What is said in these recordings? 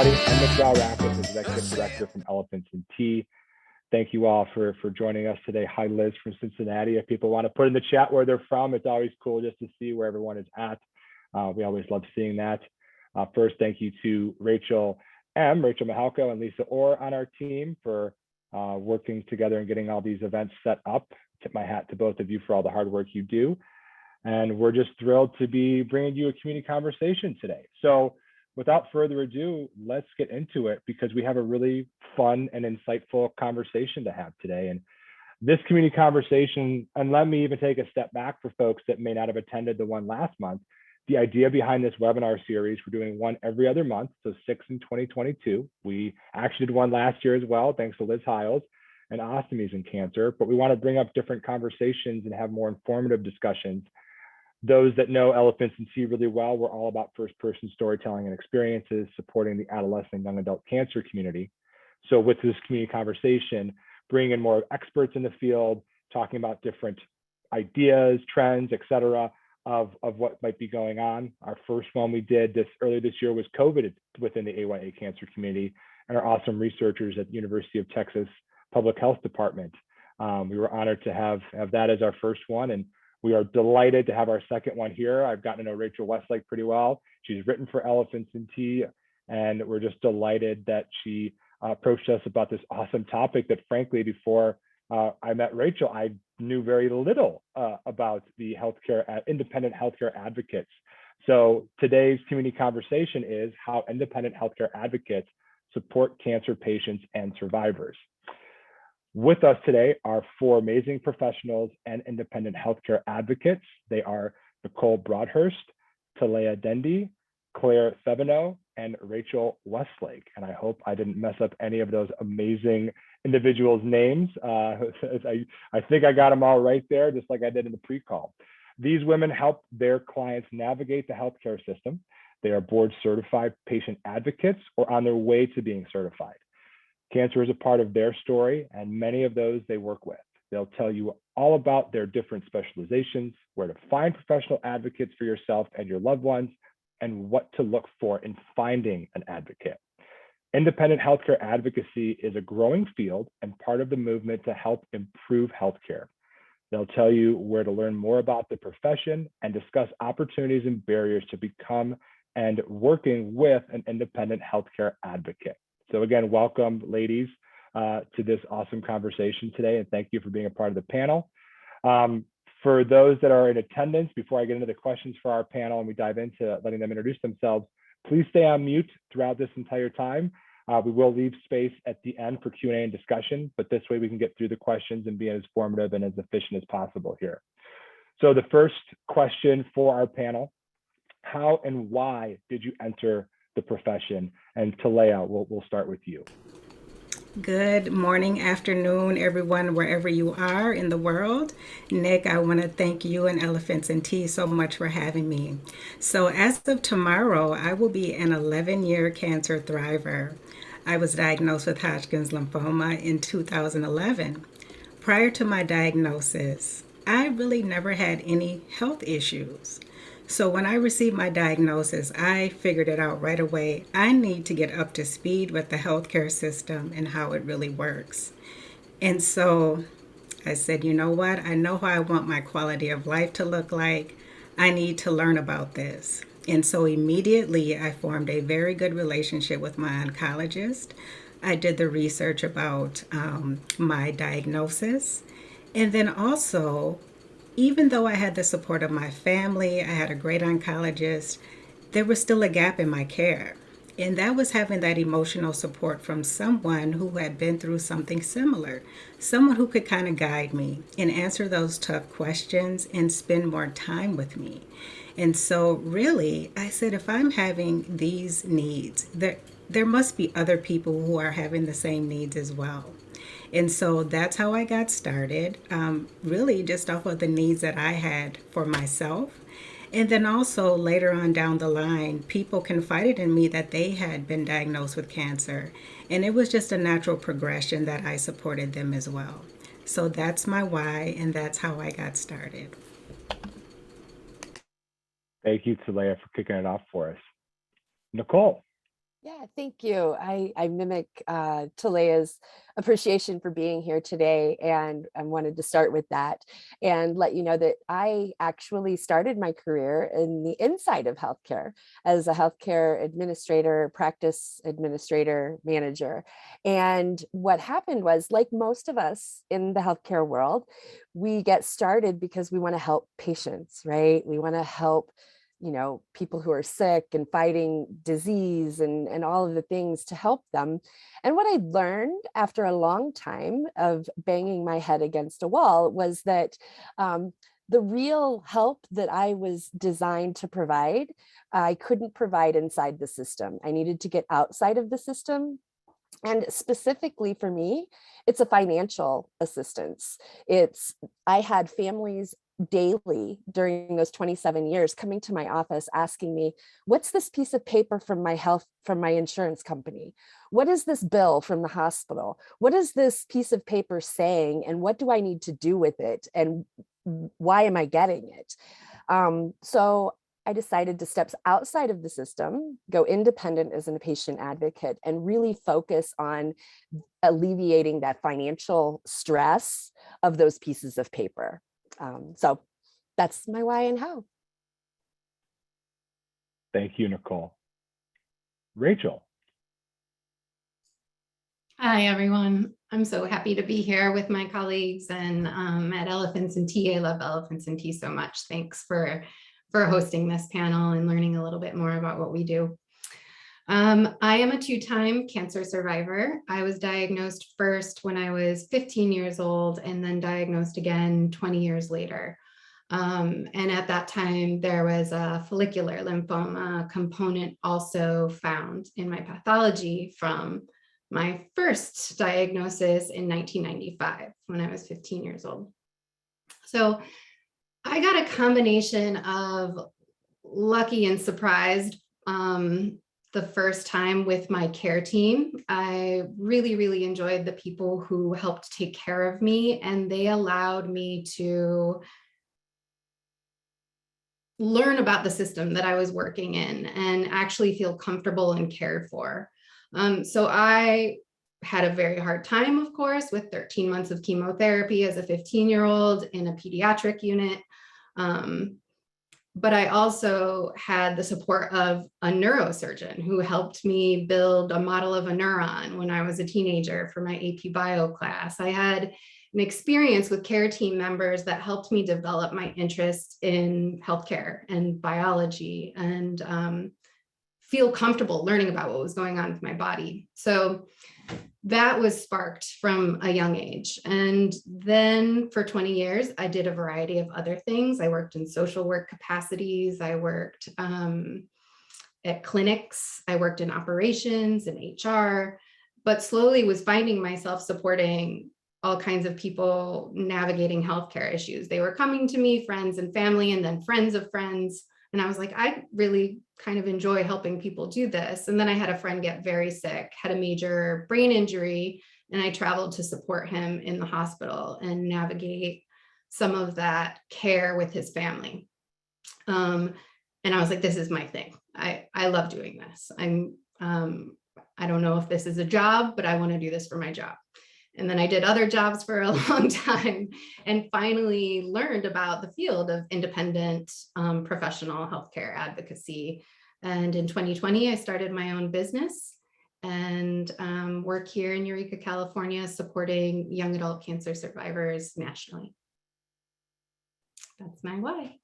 everybody. I'm Nick Broadhurst, Executive Director from Elephants and Tea. Thank you all for joining us today. Hi, Liz from Cincinnati. If people want to put in the chat where they're from, it's always cool just to see where everyone is at. We always love seeing that. First, thank you to Rachel Mahalko, and Lisa Orr on our team for working together and getting all these events set up. Tip my hat to both of you for all the hard work you do. And we're just thrilled to be bringing you a community conversation today. So without further ado, let's get into it because we have a really fun and insightful conversation to have today. And this community conversation, and let me even take a step back for folks that may not have attended the one last month. The idea behind this webinar series, we're doing one every other month, so 6 in 2022. We actually did one last year as well, thanks to Liz Hiles and Ostomies and Cancer, but we want to bring up different conversations and have more informative discussions. Those that know Elephants and Tea really well, we're all about first-person storytelling and experiences, supporting the adolescent and young adult cancer community. So with this community conversation, bringing in more experts in the field, talking about different ideas, trends, et cetera, of what might be going on. Our first one we did earlier this year was COVID within the AYA cancer community, and our awesome researchers at the University of Texas Public Health Department. We were honored to have that as our first one, and we are delighted to have our second one here. I've gotten to know Rachel Westlake pretty well. She's written for Elephants and Tea, and we're just delighted that she approached us about this awesome topic that, frankly, before I met Rachel, I knew very little about the independent healthcare advocates. So today's community conversation is how independent healthcare advocates support cancer patients and survivors. With us today are four amazing professionals and independent healthcare advocates. They are Nicole Broadhurst, Talaya Dendy, Claire Thevenot, and Rachel Westlake. And I hope I didn't mess up any of those amazing individuals' names. I think I got them all right there, just like I did in the pre-call. These women help their clients navigate the healthcare system. They are board certified patient advocates or on their way to being certified. Cancer is a part of their story, and many of those they work with. They'll tell you all about their different specializations, where to find professional advocates for yourself and your loved ones, and what to look for in finding an advocate. Independent healthcare advocacy is a growing field and part of the movement to help improve healthcare. They'll tell you where to learn more about the profession and discuss opportunities and barriers to become and working with an independent healthcare advocate. So again, welcome, ladies, to this awesome conversation today, and thank you for being a part of the panel. For those that are in attendance, before I get into the questions for our panel and we dive into letting them introduce themselves, please stay on mute throughout this entire time. We will leave space at the end for Q&A and discussion, but this way we can get through the questions and be as formative and as efficient as possible here. So the first question for our panel, how and why did you enter the profession? And Talaya, we'll start with you. Good morning, afternoon, everyone, wherever you are in the world. Nick, I want to thank you and Elephants and Tea so much for having me. So as of tomorrow, I will be an 11-year cancer thriver. I was diagnosed with Hodgkin's lymphoma in 2011. Prior to my diagnosis, I really never had any health issues. So when I received my diagnosis, I figured it out right away. I need to get up to speed with the healthcare system and how it really works. And so I said, you know what? I know how I want my quality of life to look like. I need to learn about this. And so immediately I formed a very good relationship with my oncologist. I did the research about my diagnosis. And then also, even though I had the support of my family, I had a great oncologist, there was still a gap in my care. And that was having that emotional support from someone who had been through something similar, someone who could kind of guide me and answer those tough questions and spend more time with me. And so really, I said, if I'm having these needs, there must be other people who are having the same needs as well. And so that's how I got started, really just off of the needs that I had for myself. And then also later on down the line, people confided in me that they had been diagnosed with cancer. And it was just a natural progression that I supported them as well. So that's my why, and that's how I got started. Thank you, Talaya, for kicking it off for us. Nicole. Yeah, thank you. I mimic Talaya's appreciation for being here today, and I wanted to start with that and let you know that I actually started my career in the inside of healthcare as a healthcare administrator, practice administrator, manager. And what happened was, like most of us in the healthcare world, we get started because we want to help patients, right? We want to help people who are sick and fighting disease and all of the things to help them. And what I learned after a long time of banging my head against a wall was that the real help that I was designed to provide, I couldn't provide inside the system. I needed to get outside of the system. And specifically for me, it's a financial assistance. I had families daily during those 27 years coming to my office asking me, what's this piece of paper from my insurance company? What is this bill from the hospital? What is this piece of paper saying? And what do I need to do with it? And why am I getting it? So I decided to step outside of the system, go independent as a patient advocate, and really focus on alleviating that financial stress of those pieces of paper. So that's my why and how. Thank you, Nicole. Rachel. Hi, everyone. I'm so happy to be here with my colleagues and at Elephants and Tea. I love Elephants and Tea so much. Thanks for hosting this panel and learning a little bit more about what we do. I am a two-time cancer survivor. I was diagnosed first when I was 15 years old and then diagnosed again 20 years later. And at that time, there was a follicular lymphoma component also found in my pathology from my first diagnosis in 1995 when I was 15 years old. So I got a combination of lucky and surprised the first time with my care team. I really, really enjoyed the people who helped take care of me, and they allowed me to learn about the system that I was working in and actually feel comfortable and cared for. So I had a very hard time, of course, with 13 months of chemotherapy as a 15-year-old in a pediatric unit. But I also had the support of a neurosurgeon who helped me build a model of a neuron when I was a teenager for my AP Bio class. I had an experience with care team members that helped me develop my interest in healthcare and biology and feel comfortable learning about what was going on with my body. So that was sparked from a young age. And then for 20 years, I did a variety of other things. I worked in social work capacities. I worked at clinics. I worked in operations and HR, but slowly was finding myself supporting all kinds of people navigating healthcare issues. They were coming to me, friends and family, and then friends of friends. And I was like, I really kind of enjoy helping people do this. And then I had a friend get very sick, had a major brain injury, and I traveled to support him in the hospital and navigate some of that care with his family. And I was like, this is my thing. I love doing this. I don't know if this is a job, but I want to do this for my job. And then I did other jobs for a long time and finally learned about the field of independent professional healthcare advocacy. And in 2020, I started my own business and work here in Eureka, California, supporting young adult cancer survivors nationally. That's my why.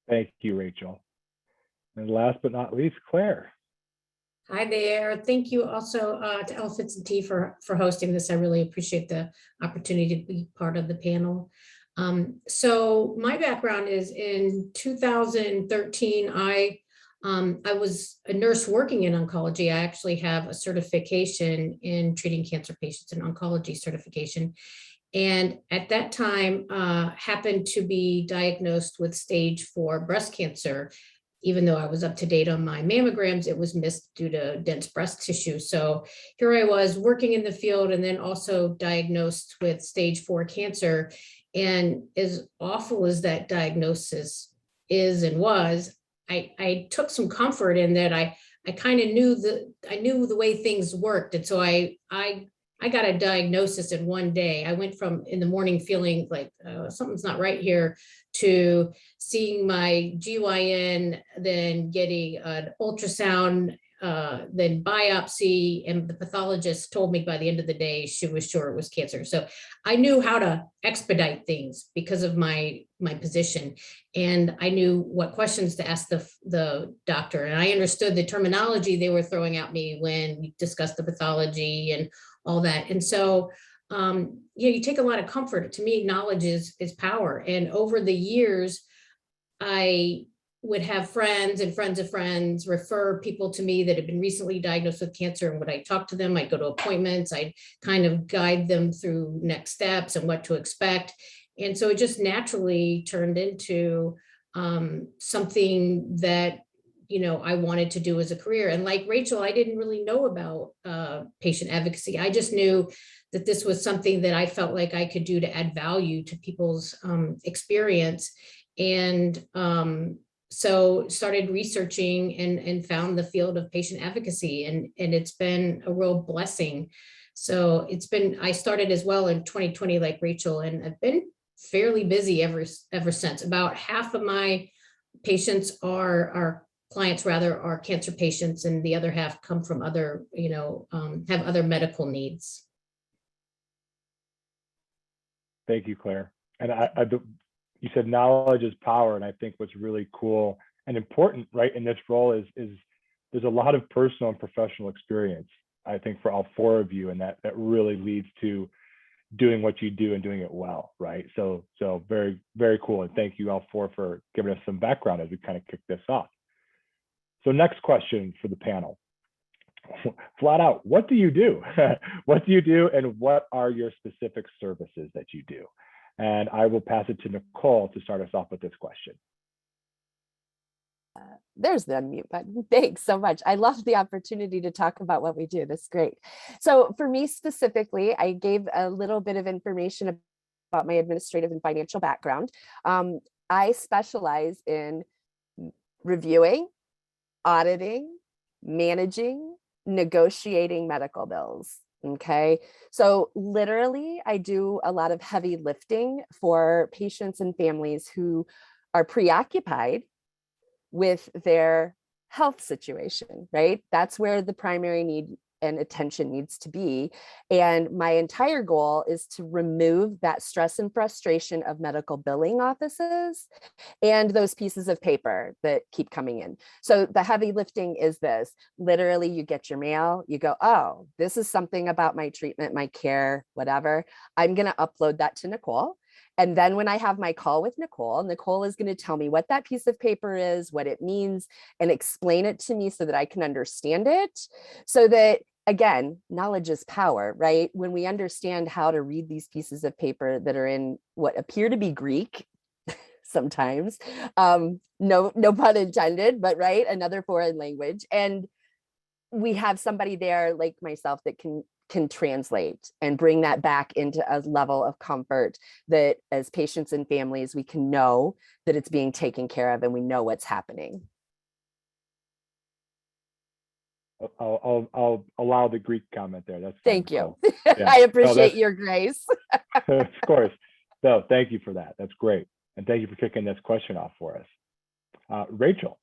Thank you, Rachel. And last but not least, Claire. Hi there. Thank you also to Elephants and Tea for hosting this. I really appreciate the opportunity to be part of the panel. So my background is in 2013, I was a nurse working in oncology. I actually have a certification in treating cancer patients, an oncology certification. And at that time, happened to be diagnosed with stage 4 breast cancer. Even though I was up to date on my mammograms, it was missed due to dense breast tissue. So here I was working in the field and then also diagnosed with stage 4 cancer. And as awful as that diagnosis is and was, I took some comfort in that I kind of knew the way things worked. And so I got a diagnosis in one day. I went from in the morning feeling like something's not right here to seeing my GYN, then getting an ultrasound, then biopsy, and the pathologist told me by the end of the day she was sure it was cancer. So I knew how to expedite things because of my position, and I knew what questions to ask the doctor, and I understood the terminology they were throwing at me when we discussed the pathology and all that. And so you take a lot of comfort. To me, knowledge is power. And over the years, I would have friends and friends of friends refer people to me that had been recently diagnosed with cancer. And when I talk to them, I'd go to appointments, I'd kind of guide them through next steps and what to expect. And so it just naturally turned into something that, I wanted to do as a career. And like Rachel, I didn't really know about patient advocacy. I just knew that this was something that I felt like I could do to add value to people's experience. And so started researching and found the field of patient advocacy, and it's been a real blessing. So I started as well in 2020, like Rachel, and I've been fairly busy ever since. About half of my patients are clients rather are cancer patients, and the other half come from other, have other medical needs. Thank you, Claire. And you said knowledge is power, and I think what's really cool and important, right, in this role is there's a lot of personal and professional experience, I think, for all four of you, and that really leads to doing what you do and doing it well, right? So very, very cool, and thank you all four for giving us some background as we kind of kick this off. So next question for the panel. Flat out, what do you do? What do you do, and what are your specific services that you do? And I will pass it to Nicole to start us off with this question. There's the unmute button. Thanks so much. I love the opportunity to talk about what we do. That's great. So for me specifically, I gave a little bit of information about my administrative and financial background. I specialize in reviewing, auditing, managing, negotiating medical bills. Okay. So literally, I do a lot of heavy lifting for patients and families who are preoccupied with their health situation, right? That's where the primary need and attention needs to be. And my entire goal is to remove that stress and frustration of medical billing offices and those pieces of paper that keep coming in. So the heavy lifting is this: literally, you get your mail, you go, oh, this is something about my treatment, my care, whatever. I'm going to upload that to Nicole. And then when I have my call with Nicole, Nicole is going to tell me what that piece of paper is, what it means, and explain it to me so that I can understand it. So that, again, knowledge is power, right? When we understand how to read these pieces of paper that are in what appear to be Greek sometimes, no pun intended, but right, another foreign language. And we have somebody there like myself that can translate and bring that back into a level of comfort that as patients and families, we can know that it's being taken care of and we know what's happening. I'll allow the Greek comment there. That's fine, thank you. Yeah. I appreciate your grace. Of course. So thank you for that. That's great. And thank you for kicking this question off for us. Rachel.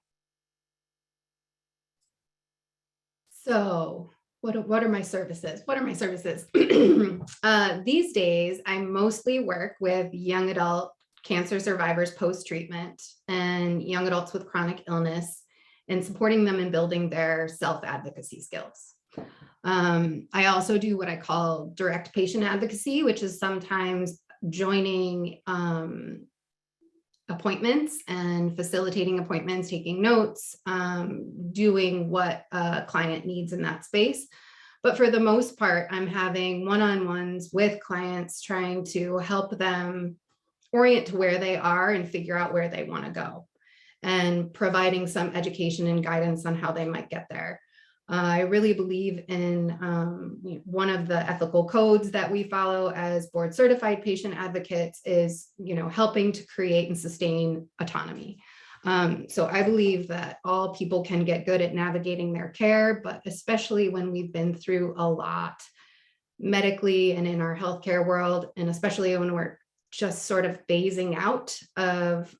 So what are my services? These days, I mostly work with young adult cancer survivors post-treatment and young adults with chronic illness, and supporting them in building their self-advocacy skills. I also do what I call direct patient advocacy, which is sometimes joining appointments and facilitating appointments, taking notes, doing what a client needs in that space. But for the most part, I'm having one-on-ones with clients, trying to help them orient to where they are and figure out where they want to go, and providing some education and guidance on how they might get there. I really believe in one of the ethical codes that we follow as board certified patient advocates is, helping to create and sustain autonomy. So I believe that all people can get good at navigating their care, but especially when we've been through a lot medically and in our healthcare world, and especially when we're just sort of phasing out of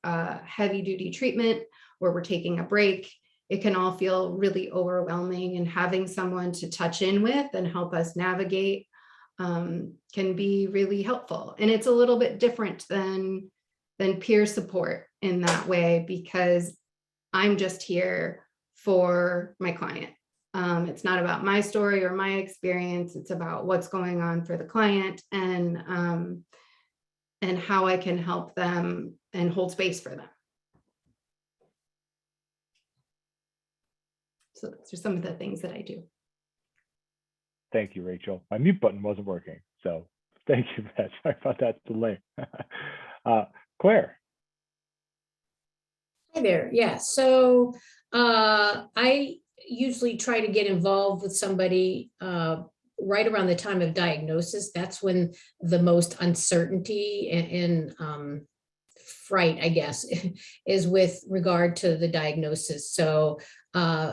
heavy duty treatment where we're taking a break, it can all feel really overwhelming, and having someone to touch in with and help us navigate can be really helpful. And it's a little bit different than peer support in that way, because I'm just here for my client. It's not about my story or my experience. It's about what's going on for the client, and how I can help them and hold space for them. So those are some of the things that I do. Thank you, Rachel. My mute button wasn't working, so thank you for that. Sorry about that delay. Claire. Hi there. Yeah. So I usually try to get involved with somebody right around the time of diagnosis. That's when the most uncertainty and fright, I guess, is with regard to the diagnosis. So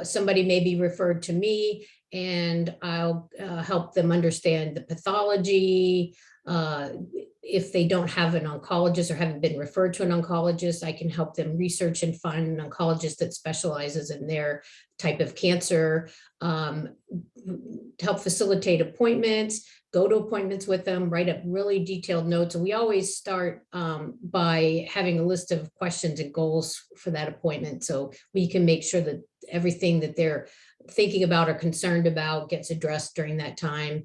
somebody may be referred to me, and I'll help them understand the pathology. If they don't have an oncologist or haven't been referred to an oncologist, I can help them research and find an oncologist that specializes in their type of cancer, help facilitate appointments, go to appointments with them, write up really detailed notes. And we always start by having a list of questions and goals for that appointment, so we can make sure that everything that they're thinking about or concerned about gets addressed during that time.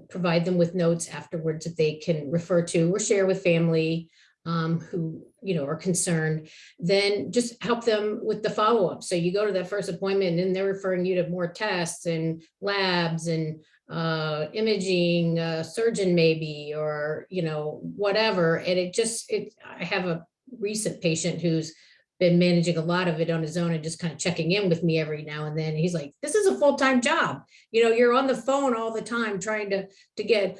Provide them with notes afterwards that they can refer to or share with family who are concerned. Then just help them with the follow-up. So you go to that first appointment, and then they're referring you to more tests and labs and imaging, surgeon maybe, or whatever. And I have a recent patient who's been managing a lot of it on his own and just kind of checking in with me every now and then. He's like, this is a full-time job. You're on the phone all the time trying to get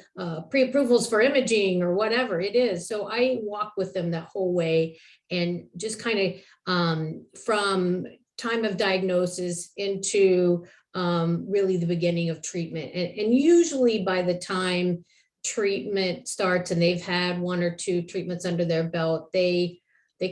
pre-approvals for imaging or whatever it is. So I walk with them that whole way, and just kind of from time of diagnosis into really the beginning of treatment. And usually by the time treatment starts and they've had 1 or 2 treatments under their belt, they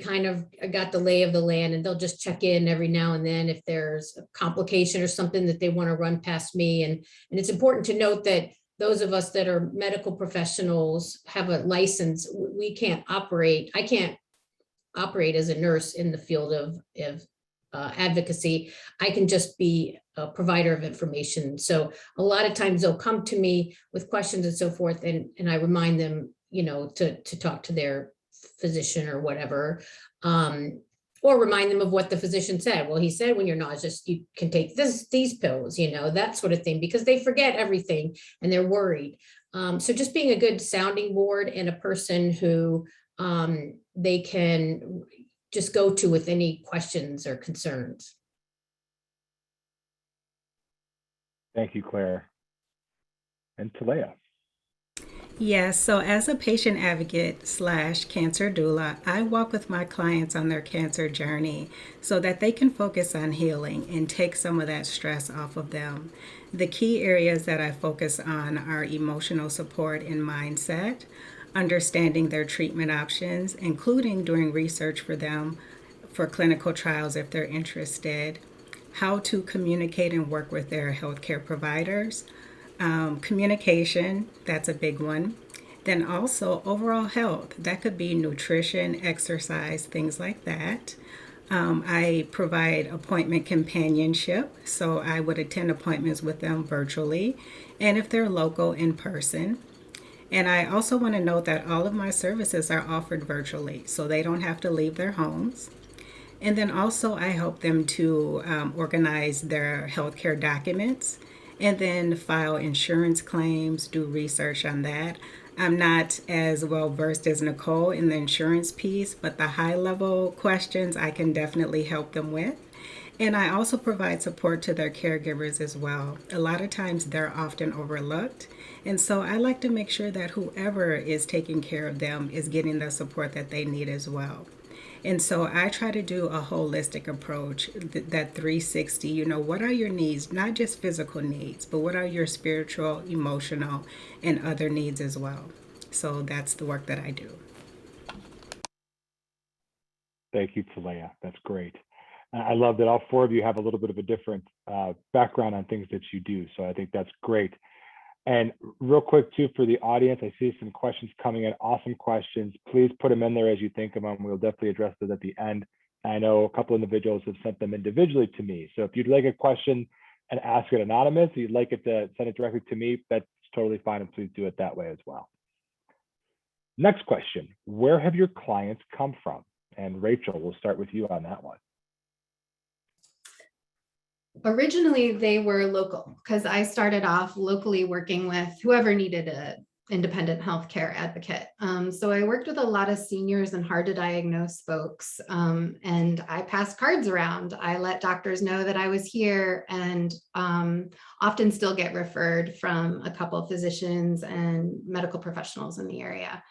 kind of got the lay of the land, and they'll just check in every now and then if there's a complication or something that they want to run past me. And it's important to note that those of us that are medical professionals have a license. I can't operate as a nurse in the field of advocacy. I can just be a provider of information. So a lot of times they'll come to me with questions and so forth, and I remind them, to talk to their physician or whatever, or remind them of what the physician said. Well, he said when you're nauseous, you can take these pills, that sort of thing, because they forget everything and they're worried. So just being a good sounding board and a person who they can just go to with any questions or concerns. Thank you, Claire. And Talaya. Yes, so as a patient advocate / cancer doula, I walk with my clients on their cancer journey so that they can focus on healing and take some of that stress off of them. The key areas that I focus on are emotional support and mindset, understanding their treatment options, including doing research for them for clinical trials if they're interested, how to communicate and work with their healthcare providers, communication, that's a big one. Then also overall health, that could be nutrition, exercise, things like that. I provide appointment companionship, so I would attend appointments with them virtually, and if they're local, in person. And I also want to note that all of my services are offered virtually, so they don't have to leave their homes. And then also I help them to organize their healthcare documents, and then file insurance claims, do research on that. I'm not as well versed as Nicole in the insurance piece, but the high level questions I can definitely help them with. And I also provide support to their caregivers as well. A lot of times they're often overlooked. And so I like to make sure that whoever is taking care of them is getting the support that they need as well. And so I try to do a holistic approach, that 360. What are your needs? Not just physical needs, but what are your spiritual, emotional, and other needs as well? So that's the work that I do. Thank you, Talaya. That's great. I love that all four of you have a little bit of a different background on things that you do. So I think that's great. And real quick too, for the audience, I see some questions coming in, awesome questions. Please put them in there as you think of them. We'll definitely address those at the end. I know a couple individuals have sent them individually to me. So if you'd like a question and ask it anonymous, or you'd like it to send it directly to me, that's totally fine, and please do it that way as well. Next question, where have your clients come from? And Rachel, we'll start with you on that one. Originally, they were local because I started off locally working with whoever needed an independent healthcare advocate. So I worked with a lot of seniors and hard to diagnose folks, and I passed cards around. I let doctors know that I was here, and often still get referred from a couple of physicians and medical professionals in the area.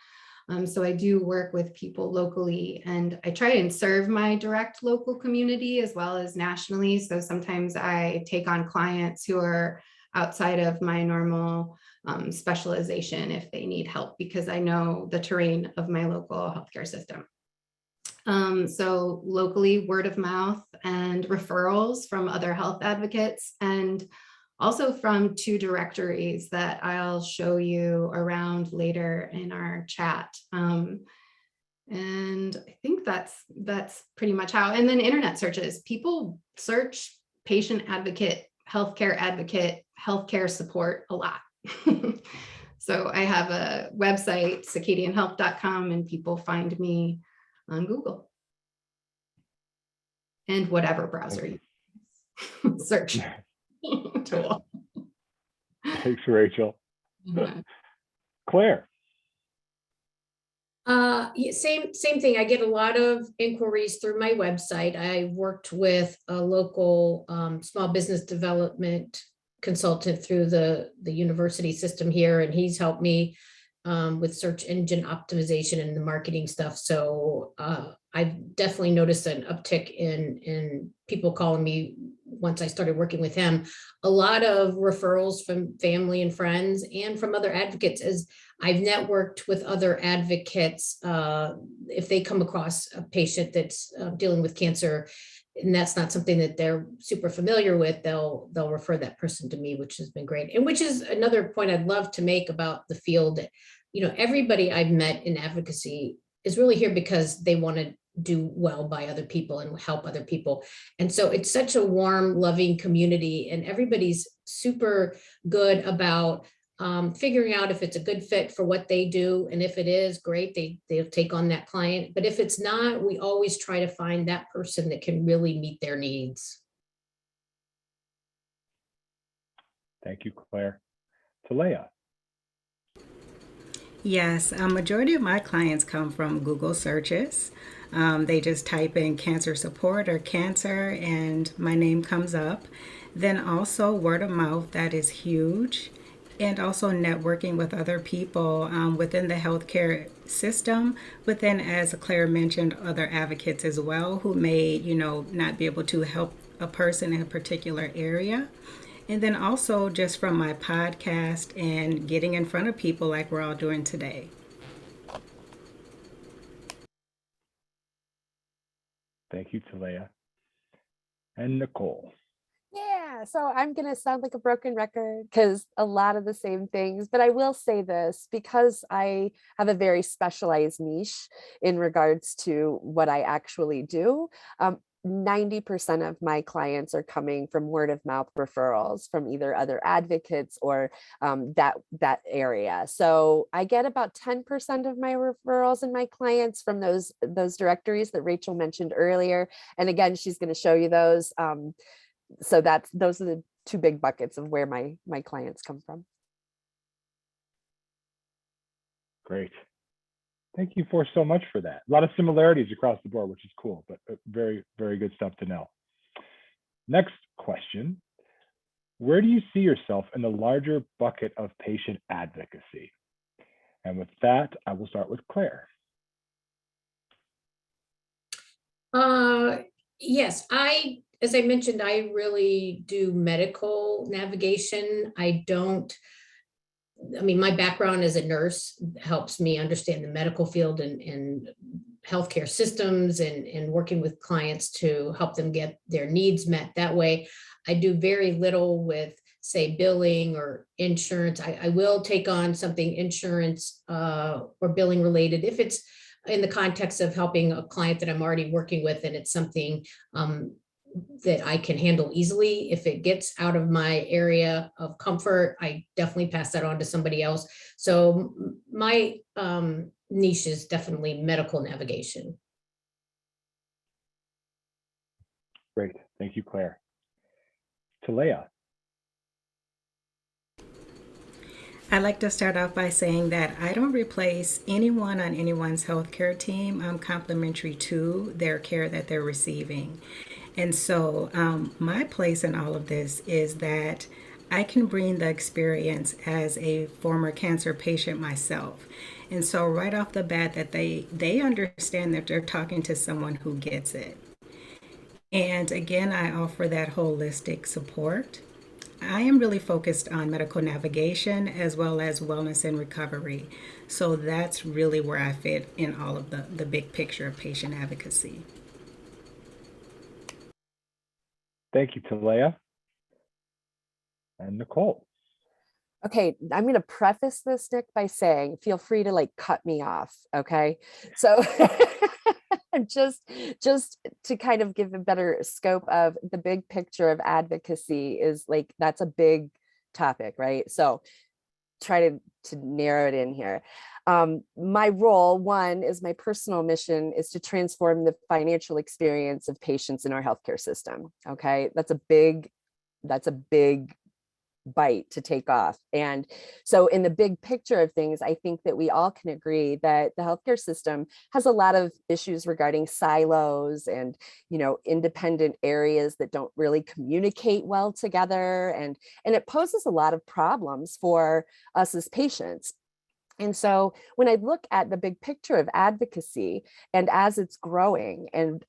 So I do work with people locally, and I try and serve my direct local community as well as nationally. So sometimes I take on clients who are outside of my normal specialization if they need help, because I know the terrain of my local healthcare system. So locally, word of mouth and referrals from other health advocates, and also from 2 directories that I'll show you around later in our chat. And I think that's pretty much how, and then internet searches. People search patient advocate, healthcare support a lot. So I have a website, circadianhealth.com, and people find me on Google and whatever browser you search tool. Thanks, Rachel. Mhm. Claire. Yeah, same thing. I get a lot of inquiries through my website. I worked with a local small business development consultant through the university system here, and he's helped me with search engine optimization and the marketing stuff. So I've definitely noticed an uptick in people calling me once I started working with him. A lot of referrals from family and friends and from other advocates, as I've networked with other advocates. If they come across a patient that's dealing with cancer, and that's not something that they're super familiar with, they'll refer that person to me, which has been great. And which is another point I'd love to make about the field. Everybody I've met in advocacy is really here because they want to do well by other people and help other people. And so it's such a warm, loving community, and everybody's super good about figuring out if it's a good fit for what they do. And if it is, great, they'll take on that client. But if it's not, we always try to find that person that can really meet their needs. Thank you, Claire. Talaya. Yes, a majority of my clients come from Google searches. They just type in cancer support or cancer, and my name comes up. Then also word of mouth, that is huge. And also networking with other people within the healthcare system, but then, as Claire mentioned, other advocates as well who may, not be able to help a person in a particular area. And then also just from my podcast and getting in front of people like we're all doing today. Thank you, Talaya. And Nicole. Yeah, so I'm going to sound like a broken record because a lot of the same things, but I will say this, because I have a very specialized niche in regards to what I actually do. 90% of my clients are coming from word of mouth referrals from either other advocates or that area. So I get about 10% of my referrals and my clients from those directories that Rachel mentioned earlier. And again, she's going to show you those. So those are the 2 big buckets of where my clients come from. Great. Thank you so much for that. A lot of similarities across the board, which is cool, but very, very good stuff to know. Next question. Where do you see yourself in the larger bucket of patient advocacy? And with that, I will start with Claire. Yes, as I mentioned, I really do medical navigation. I mean, my background as a nurse helps me understand the medical field and healthcare systems and working with clients to help them get their needs met that way. I do very little with, say, billing or insurance. I will take on something insurance or billing related if it's in the context of helping a client that I'm already working with and it's something that I can handle easily. If it gets out of my area of comfort, I definitely pass that on to somebody else. So my niche is definitely medical navigation. Great. Thank you, Claire. Talaya. I'd like to start off by saying that I don't replace anyone on anyone's healthcare team. I'm complimentary to their care that they're receiving. And so my place in all of this is that I can bring the experience as a former cancer patient myself. And so right off the bat that they understand that they're talking to someone who gets it. And again, I offer that holistic support. I am really focused on medical navigation as well as wellness and recovery. So that's really where I fit in all of the big picture of patient advocacy. Thank you, Talaya. And Nicole. Okay, I'm going to preface this, Nick, by saying, feel free to like cut me off. Okay, so just to kind of give a better scope of the big picture of advocacy is like, that's a big topic, right? So try to narrow it in here. My role, one, is my personal mission is to transform the financial experience of patients in our healthcare system. Okay, that's a big bite to take off. And so in the big picture of things, I think that we all can agree that the healthcare system has a lot of issues regarding silos and, you know, independent areas that don't really communicate well together. And it poses a lot of problems for us as patients. And so when I look at the big picture of advocacy, and as it's growing and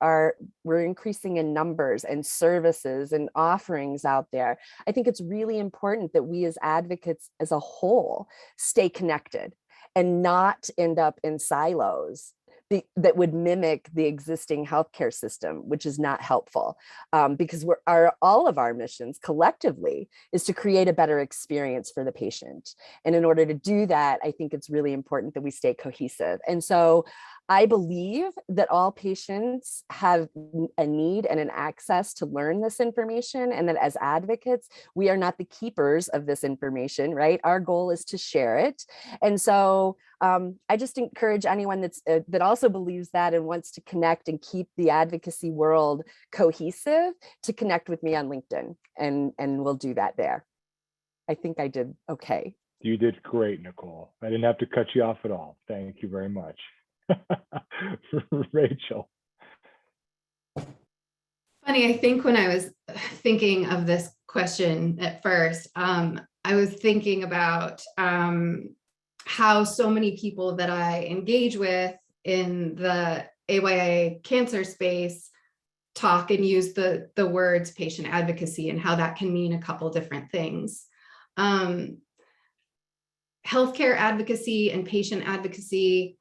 we're increasing in numbers and services and offerings out there, I think it's really important that we as advocates as a whole stay connected and not end up in silos that would mimic the existing healthcare system, which is not helpful, because all of our missions collectively is to create a better experience for the patient. And in order to do that, I think it's really important that we stay cohesive. And so I believe that all patients have a need and an access to learn this information, and that as advocates, we are not the keepers of this information, right? Our goal is to share it. And so I just encourage anyone that also believes that and wants to connect and keep the advocacy world cohesive to connect with me on LinkedIn, and we'll do that there. I think I did okay. You did great, Nicole. I didn't have to cut you off at all. Thank you very much. Rachel. Funny, I think when I was thinking of this question at first, I was thinking about how so many people that I engage with in the AYA cancer space talk and use the words patient advocacy and how that can mean a couple different things. Healthcare advocacy and patient advocacy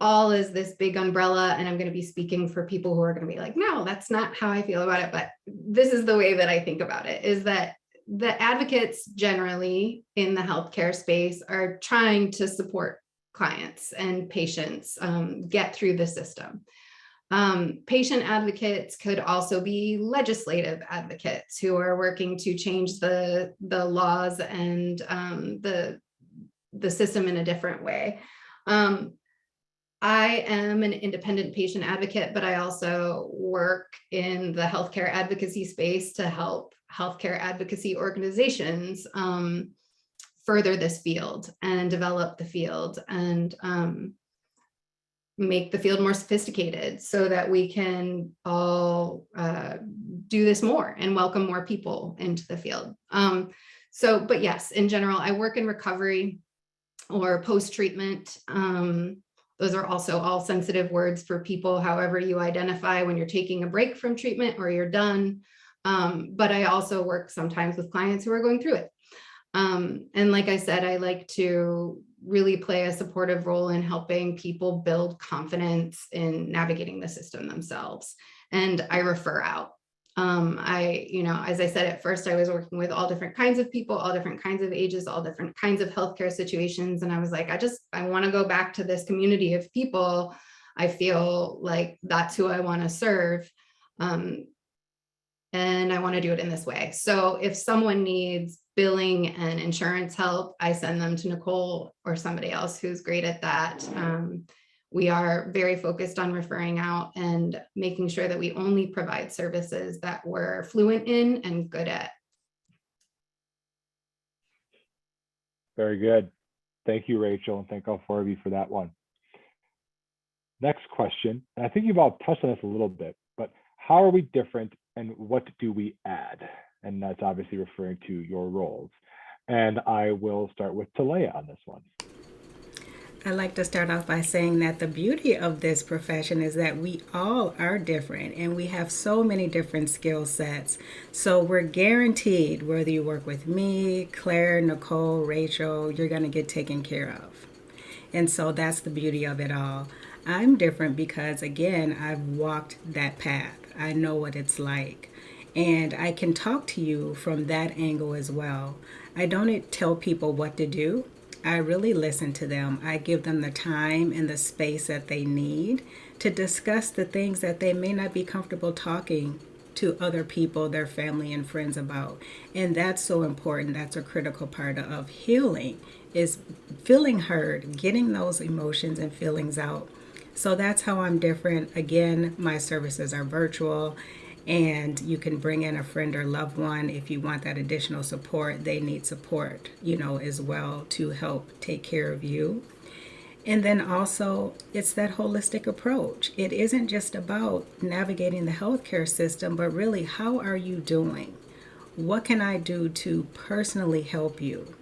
all is this big umbrella, and I'm going to be speaking for people who are going to be like, no, that's not how I feel about it, but this is the way that I think about it, is that the advocates generally in the healthcare space are trying to support clients and patients get through the system. Patient advocates could also be legislative advocates who are working to change the laws and the system in a different way. I am an independent patient advocate, but I also work in the healthcare advocacy space to help healthcare advocacy organizations further this field and develop the field and make the field more sophisticated so that we can all do this more and welcome more people into the field. But yes, in general, I work in recovery or post-treatment Those are also all sensitive words for people, however you identify when you're taking a break from treatment or you're done. But I also work sometimes with clients who are going through it. And like I said, I like to really play a supportive role in helping people build confidence in navigating the system themselves. And I refer out. As I said, at first I was working with all different kinds of people, all different kinds of ages, all different kinds of healthcare situations. And I was like, I want to go back to this community of people. I feel like that's who I want to serve. And I want to do it in this way. So if someone needs billing and insurance help, I send them to Nicole or somebody else who's great at that. We are very focused on referring out and making sure that we only provide services that we're fluent in and good at. Very good. Thank you, Rachel, and thank all four of you for that one. Next question, and I think you've all touched on this a little bit, but how are we different and what do we add? And that's obviously referring to your roles. And I will start with Talaya on this one. I'd like to start off by saying that the beauty of this profession is that we all are different and we have so many different skill sets. So we're guaranteed, whether you work with me, Claire, Nicole, Rachel, you're going to get taken care of. And so that's the beauty of it all. I'm different because, again, I've walked that path. I know what it's like. And I can talk to you from that angle as well. I don't tell people what to do. I really listen to them. I give them the time and the space that they need to discuss the things that they may not be comfortable talking to other people, their family and friends about. And that's so important. That's a critical part of healing, is feeling heard, getting those emotions and feelings out. So that's how I'm different. Again, my services are virtual. And you can bring in a friend or loved one if you want that additional support. They need support, as well to help take care of you. And then also, it's that holistic approach. It isn't just about navigating the healthcare system, but really, how are you doing? What can I do to personally help you?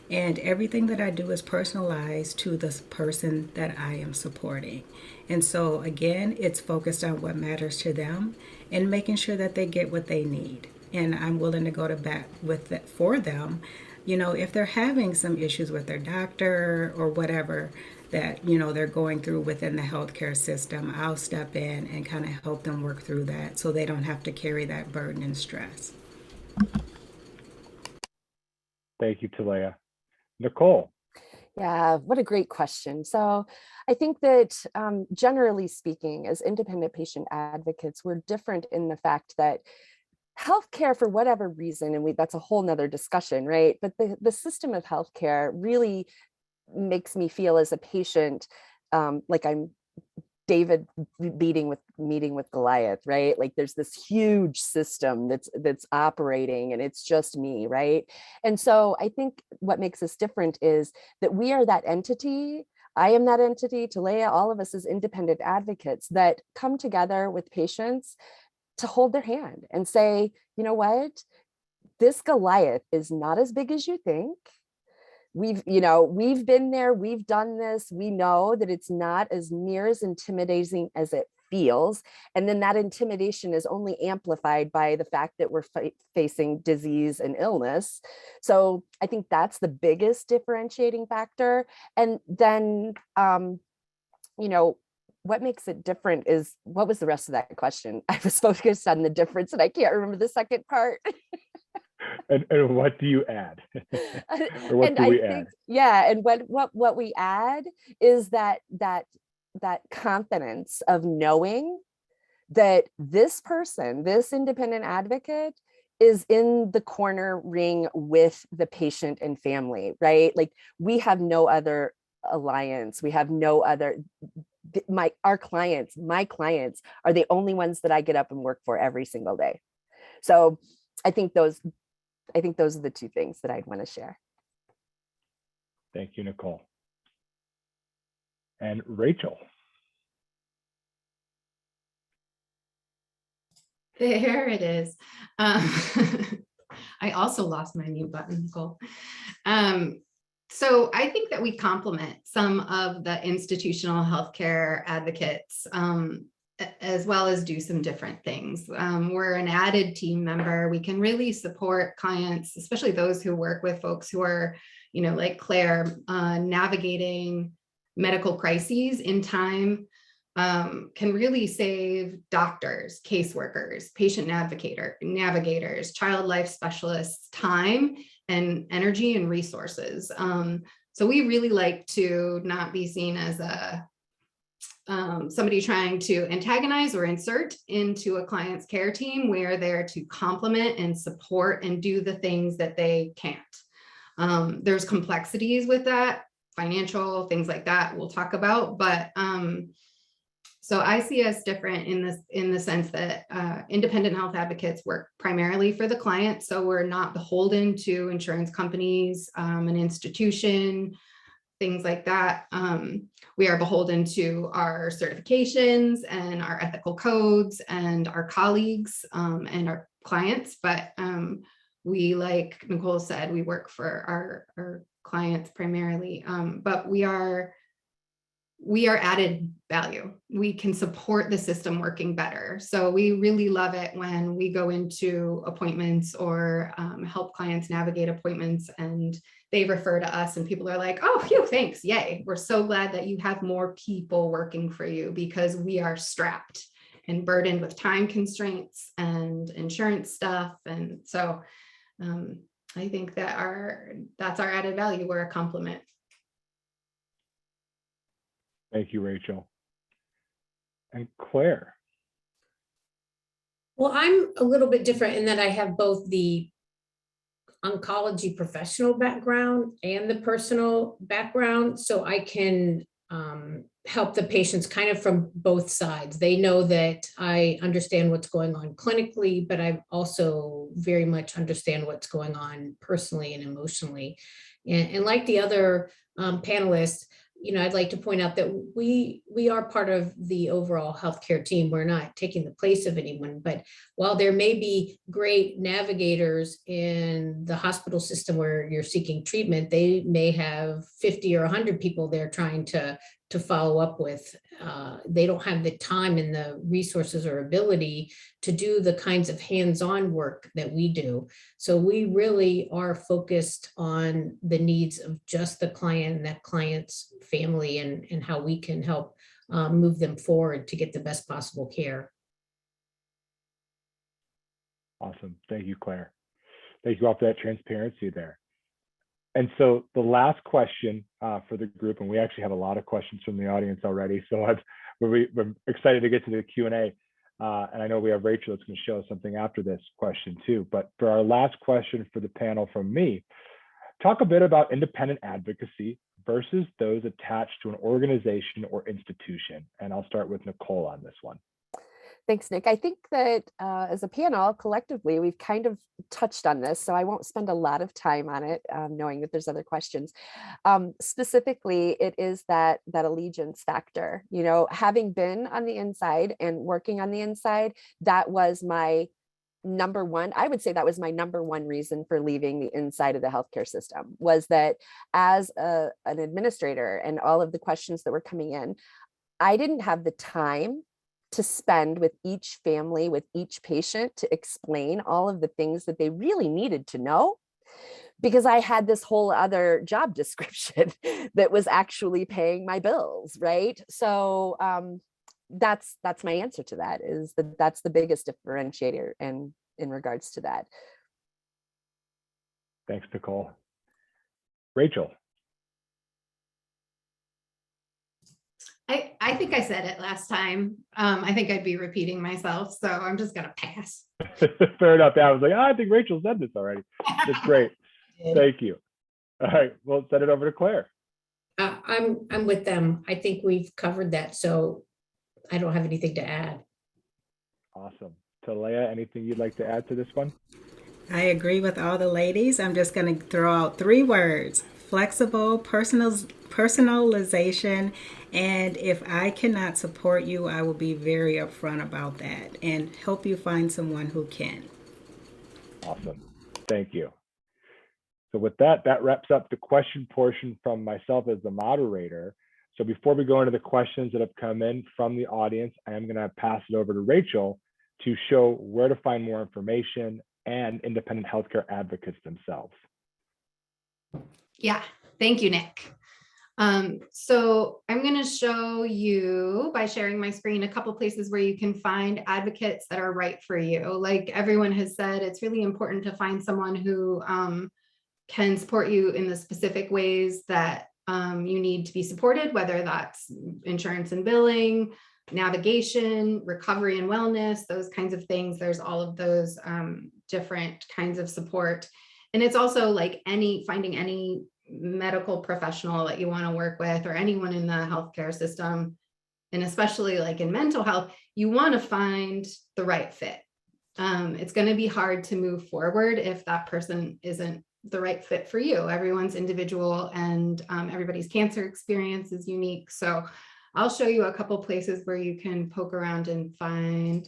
And everything that I do is personalized to the person that I am supporting. And so, again, it's focused on what matters to them and making sure that they get what they need. And I'm willing to go to bat with that for them. If they're having some issues with their doctor or whatever that, they're going through within the healthcare system, I'll step in and kind of help them work through that so they don't have to carry that burden and stress. Thank you, Talaya. Nicole. Yeah, what a great question. So I think that generally speaking, as independent patient advocates, we're different in the fact that healthcare, for whatever reason, and that's a whole nother discussion, right? But the system of healthcare really makes me feel as a patient like I'm David meeting with Goliath, right? Like there's this huge system that's operating and it's just me, right? And so I think what makes us different is that we are that entity. I am that entity, Talaya, all of us as independent advocates that come together with patients to hold their hand and say, you know what? This Goliath is not as big as you think. We've been there, we've done this, we know that it's not as near as intimidating as it feels. And then that intimidation is only amplified by the fact that we're facing disease and illness. So I think that's the biggest differentiating factor. And then, what makes it different is, what was the rest of that question? I was focused on the difference and I can't remember the second part. And what do you add? Or what do we add? Yeah, and what we add is that confidence of knowing that this person, this independent advocate, is in the corner ring with the patient and family, right? Like we have no other alliance. We have no other. My clients are the only ones that I get up and work for every single day. So I think those are the two things that I'd want to share. Thank you, Nicole. And Rachel. There it is. I also lost my mute button, Nicole. So I think that we complement some of the institutional healthcare advocates, as well as do some different things. We're an added team member. We can really support clients, especially those who work with folks who are, like Claire, navigating medical crises in time. Can really save doctors, caseworkers, patient navigators, child life specialists time and energy and resources. So we really like to not be seen as somebody trying to antagonize or insert into a client's care team. We're there to complement and support and do the things that they can't. There's complexities with that, financial things like that we'll talk about, but so I see us different in the sense that independent health advocates work primarily for the client. So we're not beholden to insurance companies, an institution, things like that. We are beholden to our certifications and our ethical codes and our colleagues and our clients. But we, like Nicole said, we work for our clients primarily, but we are added value. We can support the system working better. So we really love it when we go into appointments or help clients navigate appointments and they refer to us and people are like, oh, phew, thanks, yay. We're so glad that you have more people working for you because we are strapped and burdened with time constraints and insurance stuff. And so I think that that's our added value. We're a complement. Thank you, Rachel. And Claire. Well, I'm a little bit different in that I have both the oncology professional background and the personal background, so I can help the patients kind of from both sides. They know that I understand what's going on clinically, but I also very much understand what's going on personally and emotionally. And like the other panelists, I'd like to point out that we are part of the overall healthcare team. We're not taking the place of anyone, but while there may be great navigators in the hospital system where you're seeking treatment, they may have 50 or 100 people they're trying to follow up with. They don't have the time and the resources or ability to do the kinds of hands-on work that we do. So we really are focused on the needs of just the client and that client's family and how we can help move them forward to get the best possible care. Awesome. Thank you, Claire. Thank you all for that transparency there. And so the last question for the group, and we actually have a lot of questions from the audience already, so we're excited to get to the Q&A. And I know we have Rachel that's going to show us something after this question too. But for our last question for the panel from me, talk a bit about independent advocacy versus those attached to an organization or institution. And I'll start with Nicole on this one. Thanks, Nick. I think that as a panel, collectively, we've kind of touched on this, so I won't spend a lot of time on it, knowing that there's other questions. Specifically, it is that allegiance factor. Having been on the inside and working on the inside, that was my number one. I would say that was my number one reason for leaving the inside of the healthcare system, was that as an administrator and all of the questions that were coming in, I didn't have the time to spend with each family, with each patient, to explain all of the things that they really needed to know, because I had this whole other job description that was actually paying my bills, right? So that's my answer to that, is that's the biggest differentiator in regards to that. Thanks, Nicole. Rachel. I think I said it last time. I think I'd be repeating myself, so I'm just going to pass. Fair enough. I was like, I think Rachel said this already. That's great. Thank you. All right, we'll send it over to Claire. I'm with them. I think we've covered that, so I don't have anything to add. Awesome. Talaya, anything you'd like to add to this one? I agree with all the ladies. I'm just going to throw out 3 words: flexible, personalization, and if I cannot support you, I will be very upfront about that and help you find someone who can. Awesome. Thank you. So with that, that wraps up the question portion from myself as the moderator. So before we go into the questions that have come in from the audience, I am going to pass it over to Rachel to show where to find more information and independent healthcare advocates themselves. Yeah, thank you, Nick. So I'm going to show you, by sharing my screen, a couple places where you can find advocates that are right for you. Like everyone has said, it's really important to find someone who can support you in the specific ways that you need to be supported, whether that's insurance and billing, navigation, recovery and wellness, those kinds of things. There's all of those different kinds of support. And it's also like finding any medical professional that you want to work with, or anyone in the healthcare system, and especially like in mental health, you want to find the right fit. It's going to be hard to move forward if that person isn't the right fit for you. Everyone's individual, and everybody's cancer experience is unique. So I'll show you a couple places where you can poke around and find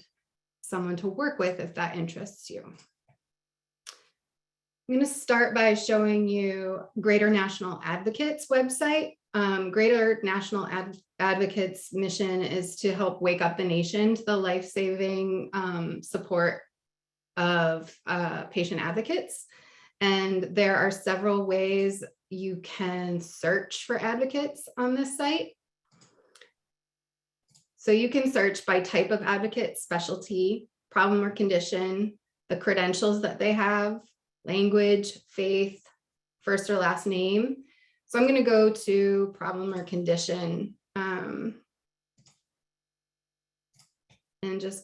someone to work with if that interests you. I'm going to start by showing you Greater National Advocates website. Greater National Advocates mission is to help wake up the nation to the life-saving support of patient advocates. And there are several ways you can search for advocates on this site. So you can search by type of advocate, specialty, problem or condition, the credentials that they have, language, faith, first or last name. So I'm going to go to problem or condition and just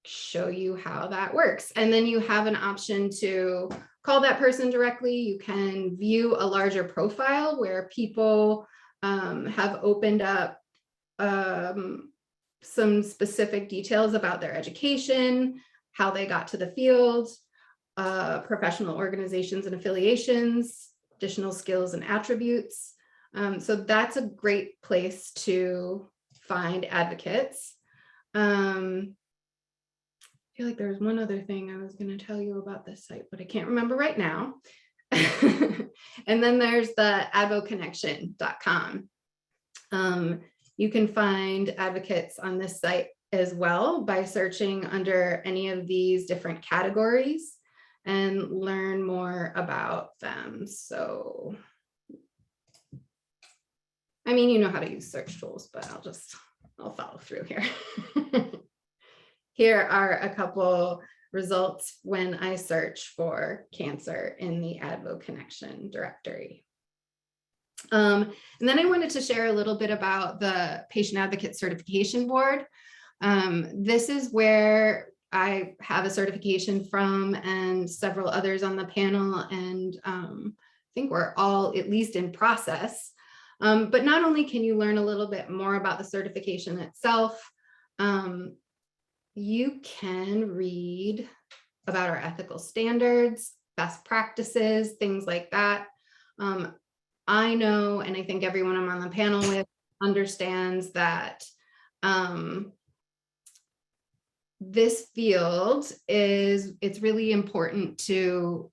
show you how that works. And then you have an option to call that person directly. You can view a larger profile where people have opened up some specific details about their education, how they got to the field, professional organizations and affiliations, additional skills and attributes. So that's a great place to find advocates. I feel like there's one other thing I was going to tell you about this site, but I can't remember right now. And then there's the advoconnection.com. You can find advocates on this site as well by searching under any of these different categories and learn more about them. So, I mean, you know how to use search tools, but I'll follow through here. Here are a couple results when I search for cancer in the AdvoConnection directory. And then I wanted to share a little bit about the Patient Advocate Certification Board. This is where I have a certification from, and several others on the panel, and I think we're all at least in process. But not only can you learn a little bit more about the certification itself, you can read about our ethical standards, best practices, things like that. I know, and I think everyone I'm on the panel with understands that this field it's really important to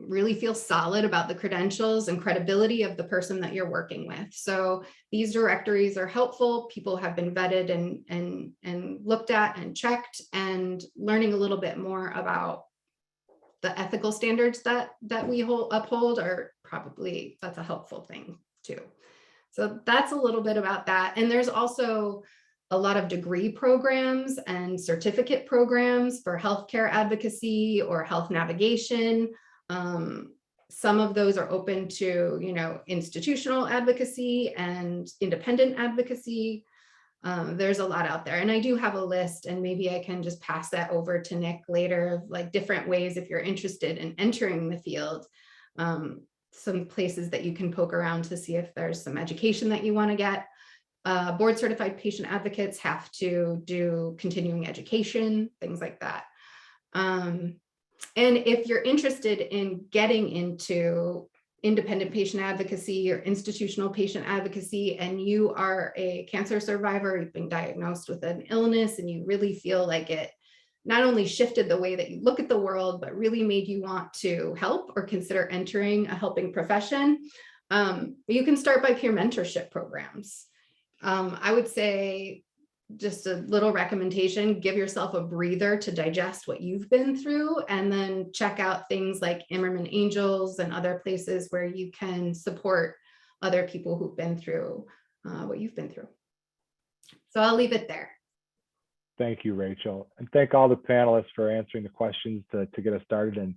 really feel solid about the credentials and credibility of the person that you're working with. So these directories are helpful. People have been vetted and looked at and checked, and learning a little bit more about the ethical standards that we uphold are probably, that's a helpful thing too. So that's a little bit about that. And there's also a lot of degree programs and certificate programs for healthcare advocacy or health navigation. Some of those are open to, institutional advocacy and independent advocacy. There's a lot out there, and I do have a list, and maybe I can just pass that over to Nick later of like different ways if you're interested in entering the field. Some places that you can poke around to see if there's some education that you want to get. Board certified patient advocates have to do continuing education, things like that. And if you're interested in getting into independent patient advocacy or institutional patient advocacy, and you are a cancer survivor, you've been diagnosed with an illness, and you really feel like it not only shifted the way that you look at the world, but really made you want to help or consider entering a helping profession. You can start by peer mentorship programs. I would say, just a little recommendation, give yourself a breather to digest what you've been through, and then check out things like Immerman Angels and other places where you can support other people who've been through what you've been through. So I'll leave it there. Thank you, Rachel. And thank all the panelists for answering the questions to get us started. And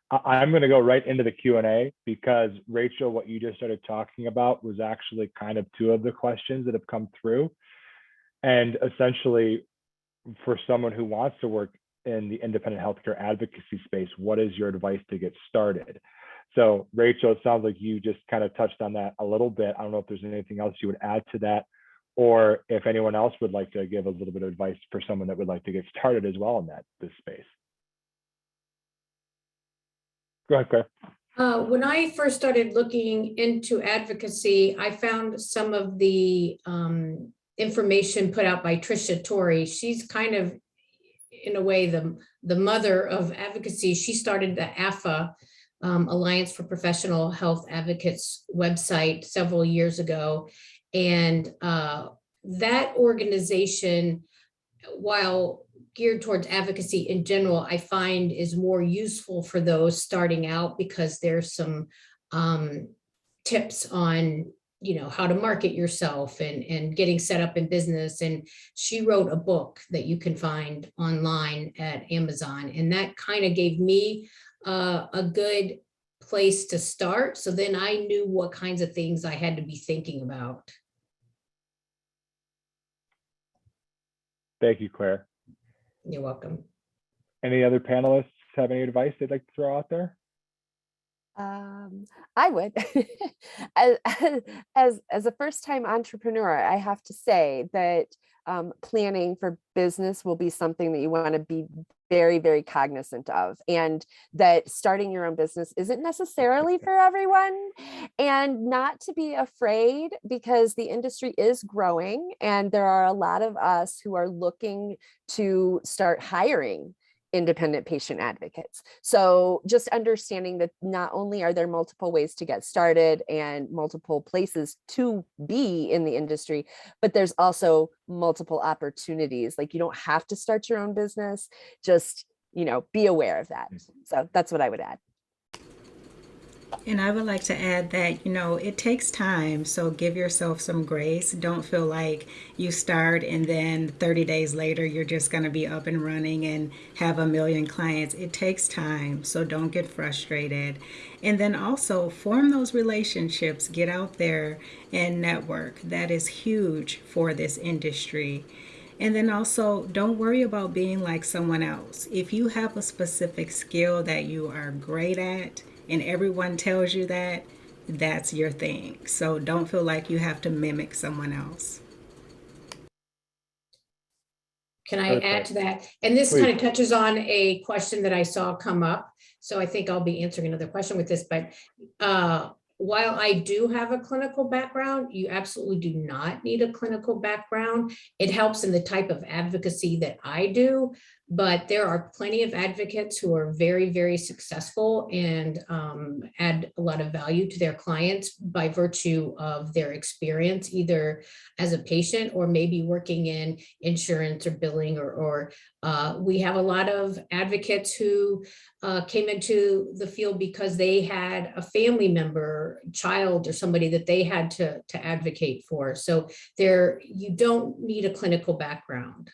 I'm going to go right into the Q&A, because Rachel, what you just started talking about was actually kind of two of the questions that have come through. And essentially, for someone who wants to work in the independent healthcare advocacy space, what is your advice to get started? So Rachel, it sounds like you just kind of touched on that a little bit. I don't know if there's anything else you would add to that, or if anyone else would like to give a little bit of advice for someone that would like to get started as well in this space. Go ahead, Claire. When I first started looking into advocacy, I found some of the information put out by Tricia Torrey. She's kind of, in a way, the mother of advocacy. She started the AFA, Alliance for Professional Health Advocates website several years ago. And that organization, while geared towards advocacy in general, I find is more useful for those starting out, because there's some tips on, how to market yourself and getting set up in business. And she wrote a book that you can find online at Amazon. And that kind of gave me a good place to start. So then I knew what kinds of things I had to be thinking about. Thank you, Claire. You're welcome. Any other panelists have any advice they'd like to throw out there? I would. as a first-time entrepreneur, I have to say that planning for business will be something that you want to be very, very cognizant of, and that starting your own business isn't necessarily for everyone, and not to be afraid, because the industry is growing and there are a lot of us who are looking to start hiring independent patient advocates. So just understanding that not only are there multiple ways to get started and multiple places to be in the industry, but there's also multiple opportunities. Like, you don't have to start your own business, just, be aware of that. So that's what I would add. And I would like to add that, it takes time. So give yourself some grace. Don't feel like you start and then 30 days later, you're just going to be up and running and have 1 million clients. It takes time. So don't get frustrated. And then also form those relationships, get out there and network. That is huge for this industry. And then also, don't worry about being like someone else. If you have a specific skill that you are great at, and everyone tells you that, that's your thing. So don't feel like you have to mimic someone else. Can I add to that? And this kind of touches on a question that I saw come up. So I think I'll be answering another question with this, but while I do have a clinical background, you absolutely do not need a clinical background. It helps in the type of advocacy that I do, but there are plenty of advocates who are very, very successful and add a lot of value to their clients by virtue of their experience, either as a patient or maybe working in insurance or billing, or we have a lot of advocates who came into the field because they had a family member, child, or somebody that they had to advocate for. So you don't need a clinical background.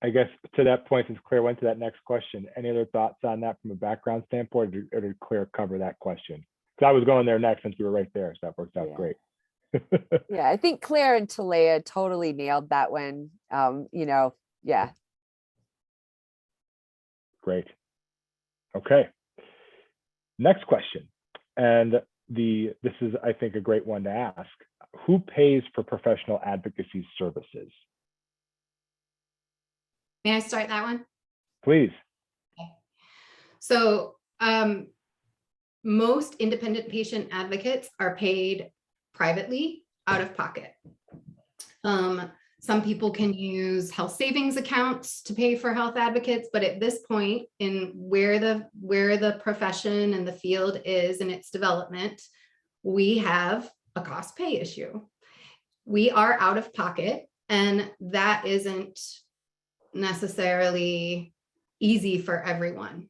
I guess to that point, since Claire went to that next question, any other thoughts on that from a background standpoint, or did Claire cover that question? Because I was going there next since we were right there, so that worked out great. Yeah, I think Claire and Talaya totally nailed that one. Yeah. Great. Okay. Next question. And this is, I think, a great one to ask. Who pays for professional advocacy services? May I start that one? Please. Okay. So most independent patient advocates are paid privately out of pocket. Some people can use health savings accounts to pay for health advocates, but at this point in where the profession and the field is in its development, we have a cost pay issue. We are out of pocket, and that isn't necessarily easy for everyone.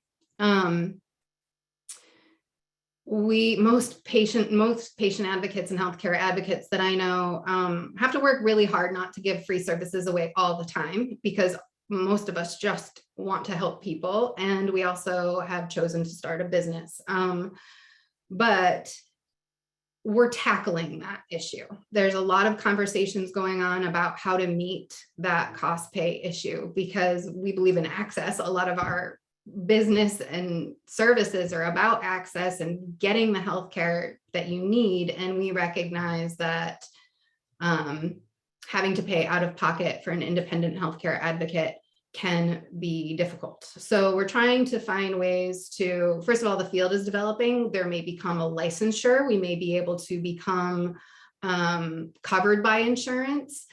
Most patient advocates and healthcare advocates that I know have to work really hard not to give free services away all the time, because most of us just want to help people, and we also have chosen to start a business. But we're tackling that issue. There's a lot of conversations going on about how to meet that cost pay issue, because we believe in access. A lot of our business and services are about access and getting the healthcare that you need. And we recognize that having to pay out of pocket for an independent healthcare advocate can be difficult. So we're trying to find ways to, first of all, the field is developing. There may become a licensure. We may be able to become covered by insurance.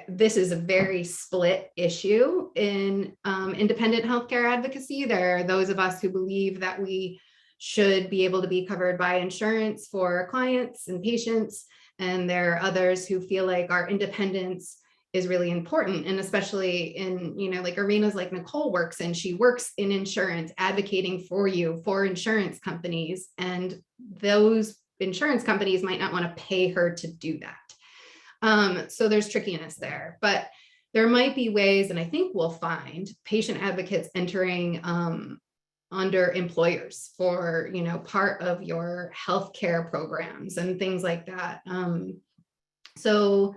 This is a very split issue in independent healthcare advocacy. There are those of us who believe that we should be able to be covered by insurance for clients and patients. And there are others who feel like our independence is really important. And especially in, like arenas like Nicole works in, she works in insurance, advocating for you, for insurance companies. And those insurance companies might not want to pay her to do that. So there's trickiness there, but there might be ways, and I think we'll find patient advocates entering under employers for, part of your healthcare programs and things like that. So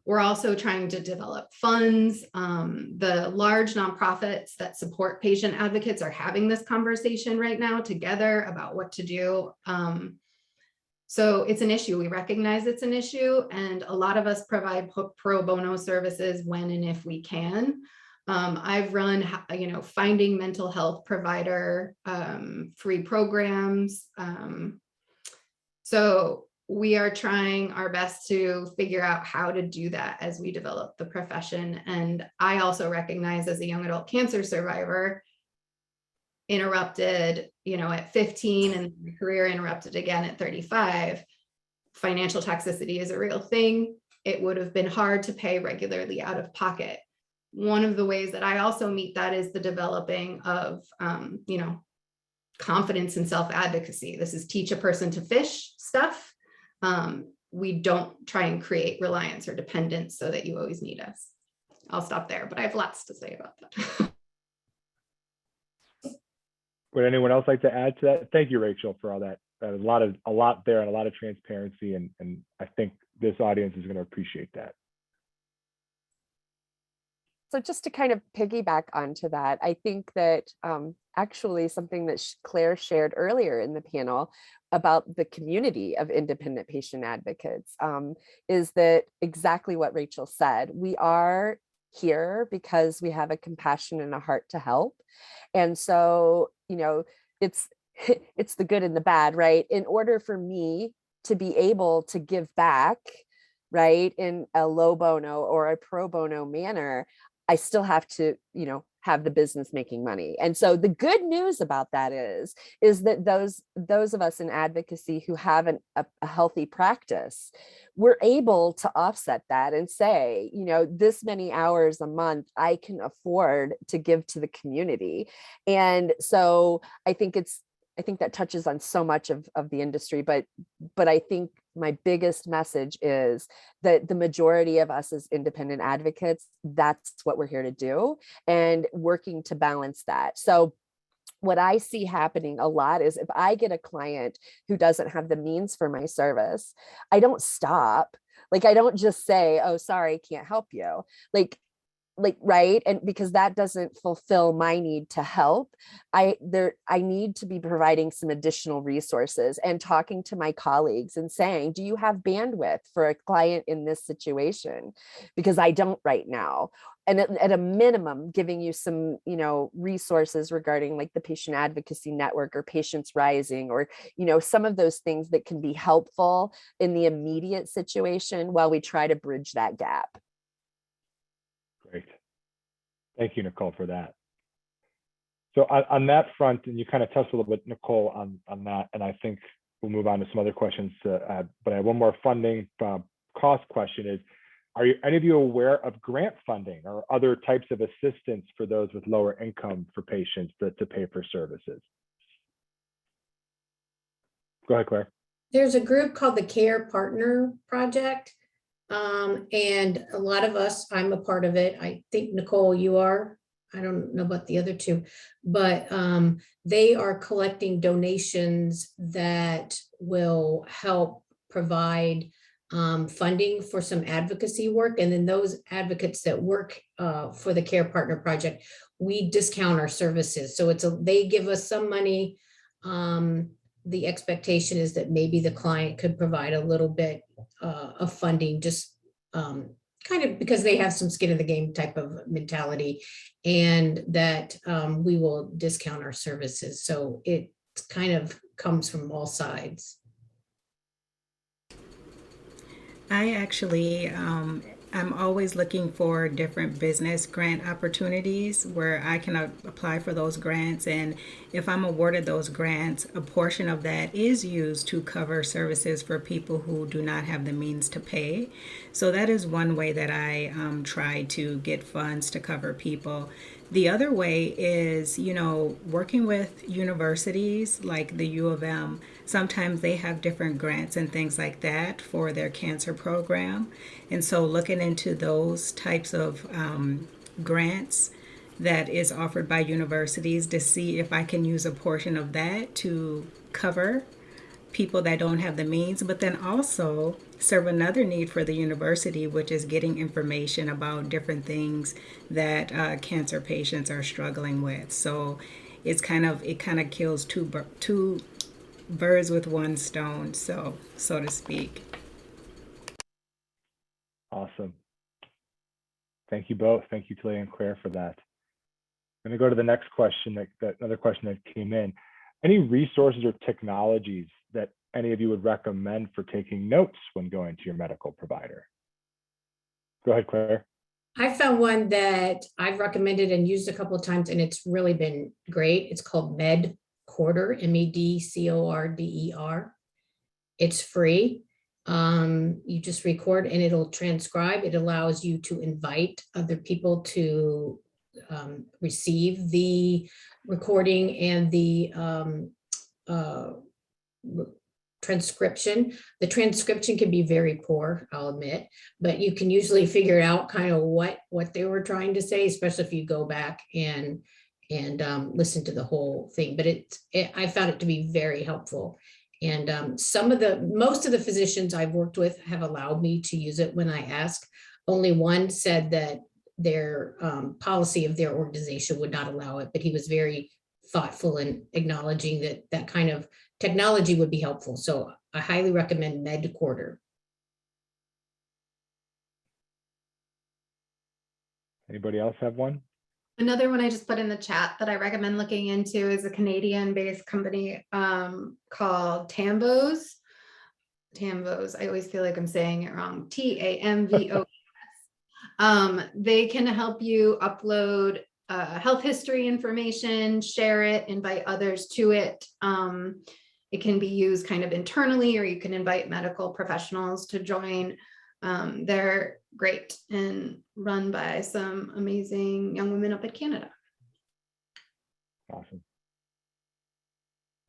we're also trying to develop funds. The large nonprofits that support patient advocates are having this conversation right now together about what to do. So it's an issue. We recognize it's an issue, and a lot of us provide pro bono services when and if we can. I've run, finding mental health provider free programs. So we are trying our best to figure out how to do that as we develop the profession. And I also recognize, as a young adult cancer survivor, interrupted, at 15, and my career interrupted again at 35. Financial toxicity is a real thing. It would have been hard to pay regularly out of pocket. One of the ways that I also meet that is the developing of, confidence and self-advocacy. This is teach a person to fish stuff. We don't try and create reliance or dependence so that you always need us. I'll stop there, but I have lots to say about that. Would anyone else like to add to that? Thank you, Rachel, for all that. A lot there and a lot of transparency, and I think this audience is going to appreciate that. So just to kind of piggyback onto that, I think that actually something that Claire shared earlier in the panel about the community of independent patient advocates is that exactly what Rachel said. We are here because we have a compassion and a heart to help. And so, it's the good and the bad, right? In order for me to be able to give back, right, in a low bono or a pro bono manner, I still have to, have the business making money. And so the good news about that is that those of us in advocacy who have a healthy practice, we're able to offset that and say, this many hours a month I can afford to give to the community. And so I think that touches on so much of the industry, but I think my biggest message is that the majority of us as independent advocates, that's what we're here to do, and working to balance that. So what I see happening a lot is if I get a client who doesn't have the means for my service, I don't stop. Like, I don't just say, oh, sorry, can't help you. Like, right. And because that doesn't fulfill my need to help, I need to be providing some additional resources and talking to my colleagues and saying, do you have bandwidth for a client in this situation? Because I don't right now. And at a minimum, giving you some, resources regarding like the Patient Advocacy Network or Patients Rising, or, some of those things that can be helpful in the immediate situation while we try to bridge that gap. Thank you, Nicole, for that. So on that front, and you kind of touched a little bit, Nicole, on that, and I think we'll move on to some other questions. But I have one more funding cost question is, are any of you aware of grant funding or other types of assistance for those with lower income for patients to pay for services? Go ahead, Claire. There's a group called the Care Partner Project. And a lot of us, I'm a part of it. I think, Nicole, you are. I don't know about the other two, but they are collecting donations that will help provide funding for some advocacy work. And then those advocates that work for the Care Partner Project, we discount our services. So they give us some money. The expectation is that maybe the client could provide a little bit of funding, just kind of because they have some skin in the game type of mentality, and that we will discount our services. So it kind of comes from all sides. I actually, I'm always looking for different business grant opportunities where I can apply for those grants. And if I'm awarded those grants, a portion of that is used to cover services for people who do not have the means to pay. So that is one way that I try to get funds to cover people. The other way is, working with universities like the U of M. Sometimes they have different grants and things like that for their cancer program. And so looking into those types of grants that is offered by universities to see if I can use a portion of that to cover people that don't have the means, but then also serve another need for the university, which is getting information about different things that cancer patients are struggling with. So it kind of kills two birds with one stone, so to speak. Awesome. Thank you both. Thank you, Talaya and Claire, for that. I'm going to go to the next question, another question that came in. Any resources or technologies that any of you would recommend for taking notes when going to your medical provider? Go ahead, Claire. I found one that I've recommended and used a couple of times, and it's really been great. It's called MedCorder, MEDCORDER. It's free. You just record and it'll transcribe. It allows you to invite other people to receive the recording and the transcription. The transcription can be very poor, I'll admit, but you can usually figure out kind of what they were trying to say, especially if you go back and listen to the whole thing. But I found it to be very helpful. And most of the physicians I've worked with have allowed me to use it when I ask. Only one said that their policy of their organization would not allow it, but he was very thoughtful in acknowledging that kind of technology would be helpful. So I highly recommend MedCorder. Anybody else have one? Another one I just put in the chat that I recommend looking into is a Canadian-based company called Tambos. Tambos. I always feel like I'm saying it wrong. TAMVOS. They can help you upload health history information, share it, invite others to it. It can be used kind of internally, or you can invite medical professionals to join. They're great and run by some amazing young women up in Canada. Awesome.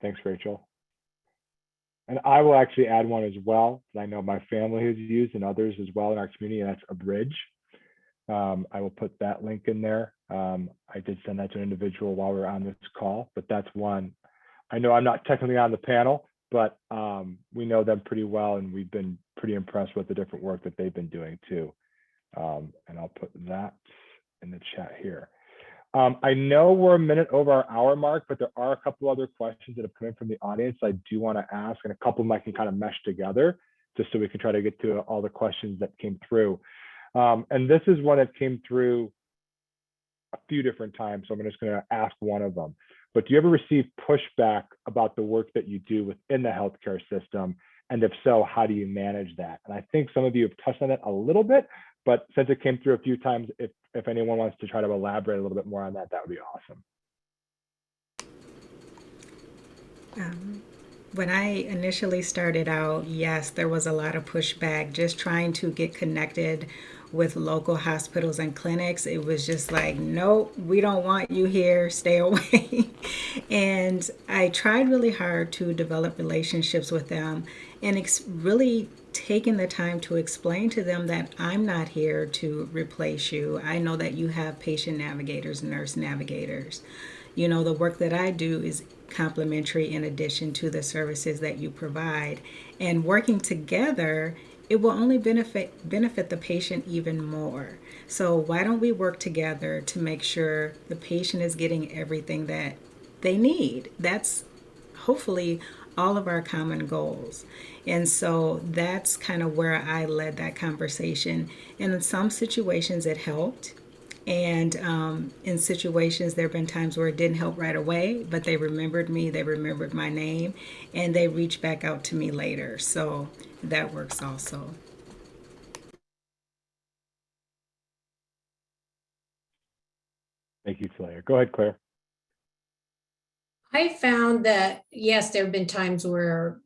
Thanks, Rachel. And I will actually add one as well that I know my family has used and others as well in our community, and that's Abridge. I will put that link in there. I did send that to an individual while we were on this call, but that's one. I know I'm not technically on the panel, but we know them pretty well, and we've been pretty impressed with the different work that they've been doing too. And I'll put that in the chat here. I know we're a minute over our hour mark, but there are a couple other questions that have come in from the audience I do want to ask, and a couple of them I can kind of mesh together just so we can try to get to all the questions that came through. And this is one that came through a few different times, so I'm just going to ask one of them. But do you ever receive pushback about the work that you do within the healthcare system And if so, how do you manage that? And I think some of you have touched on it a little bit, but since it came through a few times, if anyone wants to try to elaborate a little bit more on that, that would be awesome. When I initially started out, yes, there was a lot of pushback just trying to get connected with local hospitals and clinics. It was just like, nope, we don't want you here, stay away. And I tried really hard to develop relationships with them and really taking the time to explain to them that I'm not here to replace you. I know that you have patient navigators, nurse navigators. You know, the work that I do is complementary in addition to the services that you provide. And working together, it will only benefit the patient even more. So why don't we work together to make sure the patient is getting everything that they need? That's hopefully all of our common goals. And so that's kind of where I led that conversation. And in some situations it helped. And in situations, there have been times where it didn't help right away, but they remembered me, they remembered my name, and they reached back out to me later. So that works also. Thank you, Talaya. Go ahead, Claire. I found that, yes, there have been times where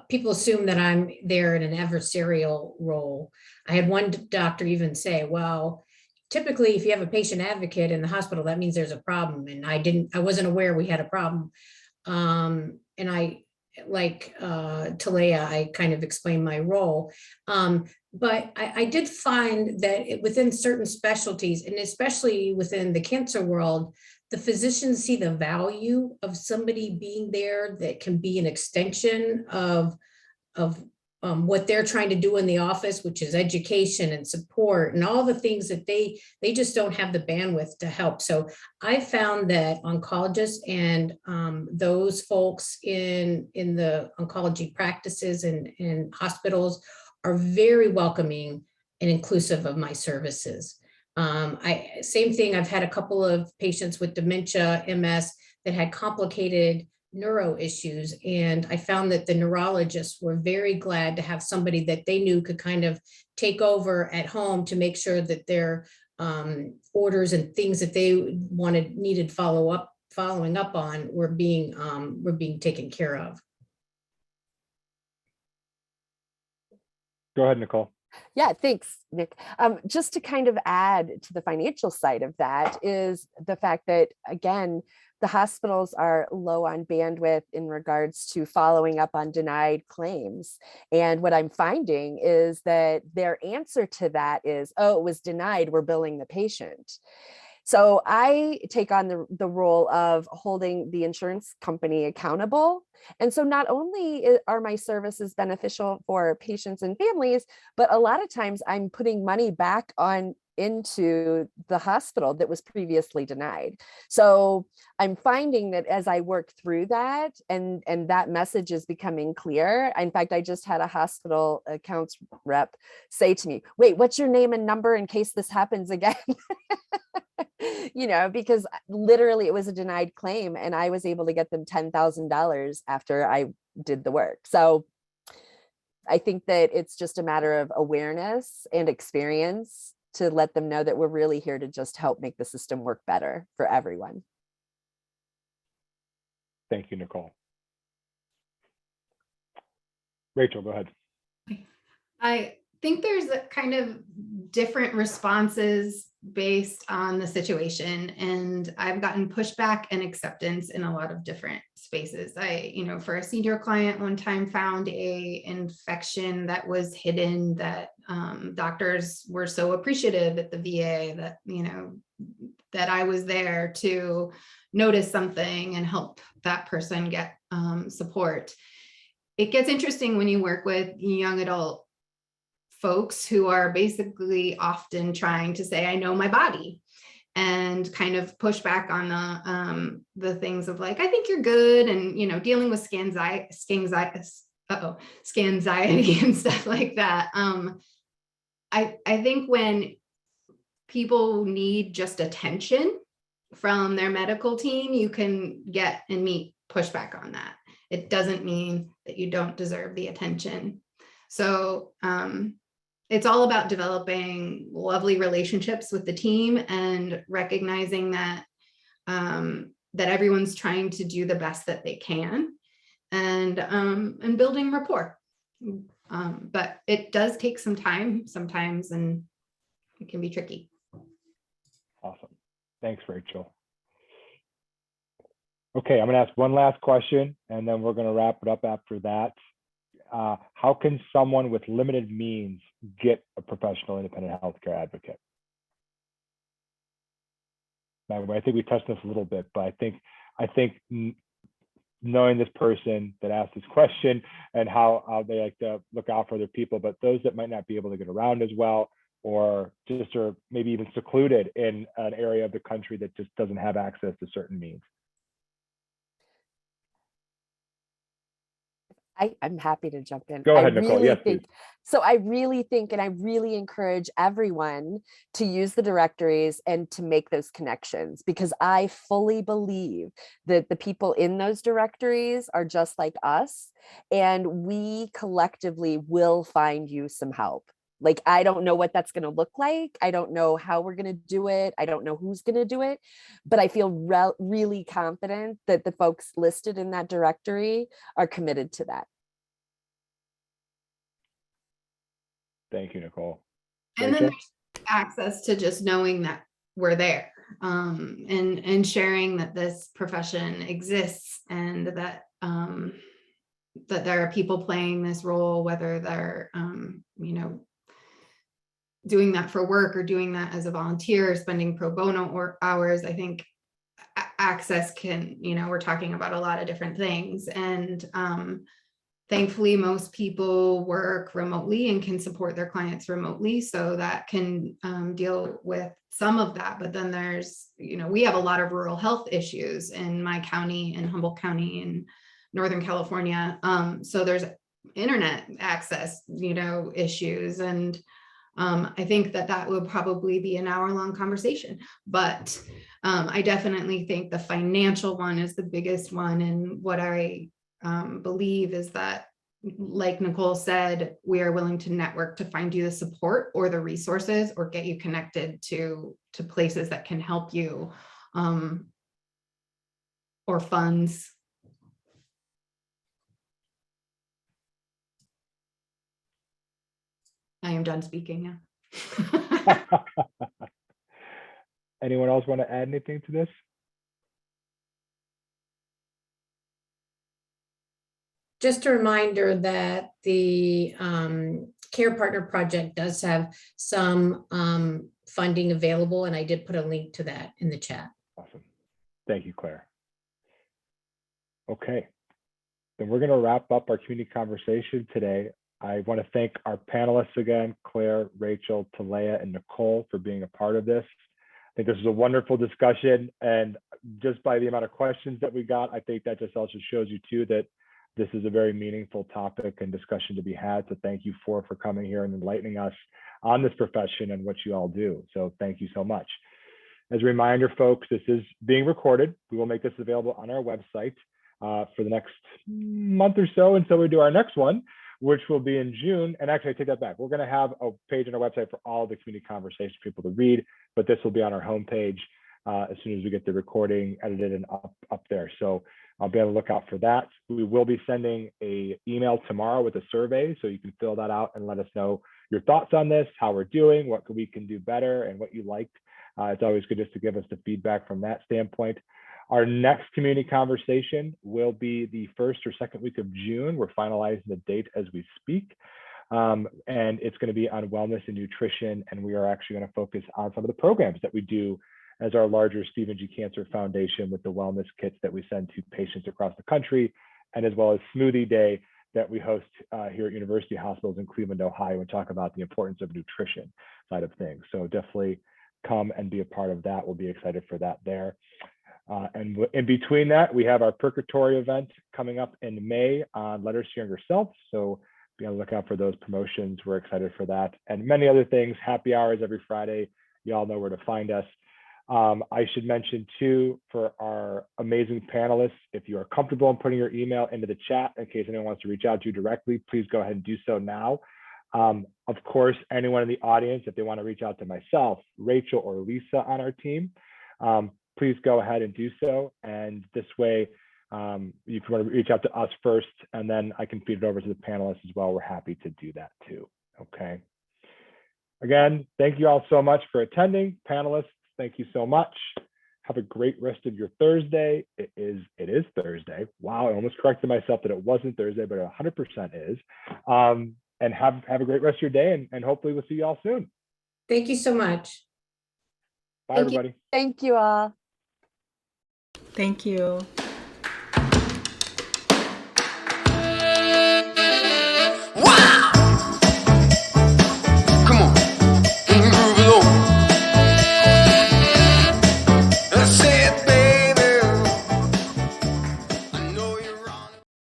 people assume that I'm there in an adversarial role. I had one doctor even say, well, typically, if you have a patient advocate in the hospital, that means there's a problem. And I wasn't aware we had a problem. And I, like Talaya, I kind of explained my role. But I did find that within certain specialties, and especially within the cancer world, the physicians see the value of somebody being there that can be an extension of what they're trying to do in the office, which is education and support and all the things that they just don't have the bandwidth to help. So I found that oncologists and those folks in the oncology practices and hospitals are very welcoming and inclusive of my services. Same thing, I've had a couple of patients with dementia, MS, that had complicated neuro issues. And I found that the neurologists were very glad to have somebody that they knew could kind of take over at home to make sure that their orders and things that they needed following up on were being taken care of. Go ahead, Nicole. Yeah, thanks, Nick. Just to kind of add to the financial side of that is the fact that, again, the hospitals are low on bandwidth in regards to following up on denied claims. And what I'm finding is that their answer to that is, oh, it was denied, we're billing the patient. So I take on the role of holding the insurance company accountable. And so not only are my services beneficial for patients and families, but a lot of times I'm putting money back into the hospital that was previously denied. So I'm finding that as I work through that and that message is becoming clear. In fact, I just had a hospital accounts rep say to me, wait, what's your name and number in case this happens again? You know, because literally it was a denied claim and I was able to get them $10,000 after I did the work. So I think that it's just a matter of awareness and experience to let them know that we're really here to just help make the system work better for everyone. Thank you, Nicole. Rachel, go ahead. I think there's a kind of different responses based on the situation. And I've gotten pushback and acceptance in a lot of different spaces. For a senior client one time found a infection that was hidden that doctors were so appreciative at the VA that, that I was there to notice something and help that person get support. It gets interesting when you work with young adult folks who are basically often trying to say, I know my body, and kind of push back on the things of like, I think you're good. And, dealing with scanxiety and stuff like that. I think when people need just attention from their medical team, you can get and meet pushback on that. it doesn't mean that you don't deserve the attention. So it's all about developing lovely relationships with the team and recognizing that that everyone's trying to do the best that they can, and building rapport. But it does take some time sometimes, and it can be tricky. Awesome. Thanks, Rachel. Okay, I'm going to ask one last question, and then we're going to wrap it up after that. How can someone with limited means get a professional independent healthcare advocate? By the way, I think we touched on this a little bit, but I think knowing this person that asked this question and how they like to look out for other people, but those that might not be able to get around as well, or just are maybe even secluded in an area of the country that just doesn't have access to certain means. I'm happy to jump in. Go ahead, Nicole. Yes, please. So I really think, and I really encourage everyone to use the directories and to make those connections, because I fully believe that the people in those directories are just like us, and we collectively will find you some help. Like, I don't know what that's going to look like. I don't know how we're going to do it. I don't know who's going to do it, but I feel really confident that the folks listed in that directory are committed to that. Thank you, Nicole. And then there's access to just knowing that we're there, and sharing that this profession exists, and that that there are people playing this role, whether they're doing that for work or doing that as a volunteer, spending pro bono or hours. I think access can, we're talking about a lot of different things, and thankfully most people work remotely and can support their clients remotely, so that can deal with some of that. But then there's, we have a lot of rural health issues in my county, in Humboldt County in Northern California, so there's internet access issues, and I think that would probably be an hour-long conversation, but I definitely think the financial one is the biggest one. And what I believe is that, like Nicole said, we are willing to network to find you the support or the resources, or get you connected to places that can help you, or funds. I am done speaking now. Anyone else want to add anything to this? Just a reminder that the Care Partner Project does have some funding available, and I did put a link to that in the chat. Awesome. Thank you, Claire. Okay, then we're going to wrap up our community conversation today. I want to thank our panelists again, Claire, Rachel, Talaya, and Nicole, for being a part of this. I think this was a wonderful discussion, and just by the amount of questions that we got, I think that just also shows you too that this is a very meaningful topic and discussion to be had. So thank you for coming here and enlightening us on this profession and what you all do. So thank you so much. As a reminder, folks, this is being recorded. We will make this available on our website for the next month or so until we do our next one, which will be in June. And actually, I take that back. We're going to have a page on our website for all the community conversations for people to read, but this will be on our homepage as soon as we get the recording edited and up there. So I'll be on the lookout for that. We will be sending an email tomorrow with a survey, so you can fill that out and let us know your thoughts on this, how we're doing, what we can do better, and what you liked. It's always good just to give us the feedback from that standpoint. Our next community conversation will be the first or second week of June. We're finalizing the date as we speak. And it's going to be on wellness and nutrition. And we are actually going to focus on some of the programs that we do as our larger Stephen G. Cancer Foundation, with the wellness kits that we send to patients across the country, and as well as Smoothie Day that we host here at University Hospitals in Cleveland, Ohio, and talk about the importance of nutrition side of things. So definitely come and be a part of that. We'll be excited for that there. And in between that, we have our Purgatory event coming up in May on Letters to Younger Self. So be on the lookout for those promotions. We're excited for that. And many other things, happy hours every Friday. You all know where to find us. I should mention too, for our amazing panelists, if you are comfortable in putting your email into the chat in case anyone wants to reach out to you directly, please go ahead and do so now. Of course, anyone in the audience, if they want to reach out to myself, Rachel, or Lisa on our team, please go ahead and do so. And this way, you can want to reach out to us first, and then I can feed it over to the panelists as well. We're happy to do that too. Okay. Again, thank you all so much for attending. Panelists, thank you so much. Have a great rest of your Thursday. It is Thursday. Wow, I almost corrected myself that it wasn't Thursday, but it 100% is. And have a great rest of your day, and hopefully we'll see you all soon. Thank you so much. Bye, Thank you. everybody. Thank you all. Thank you.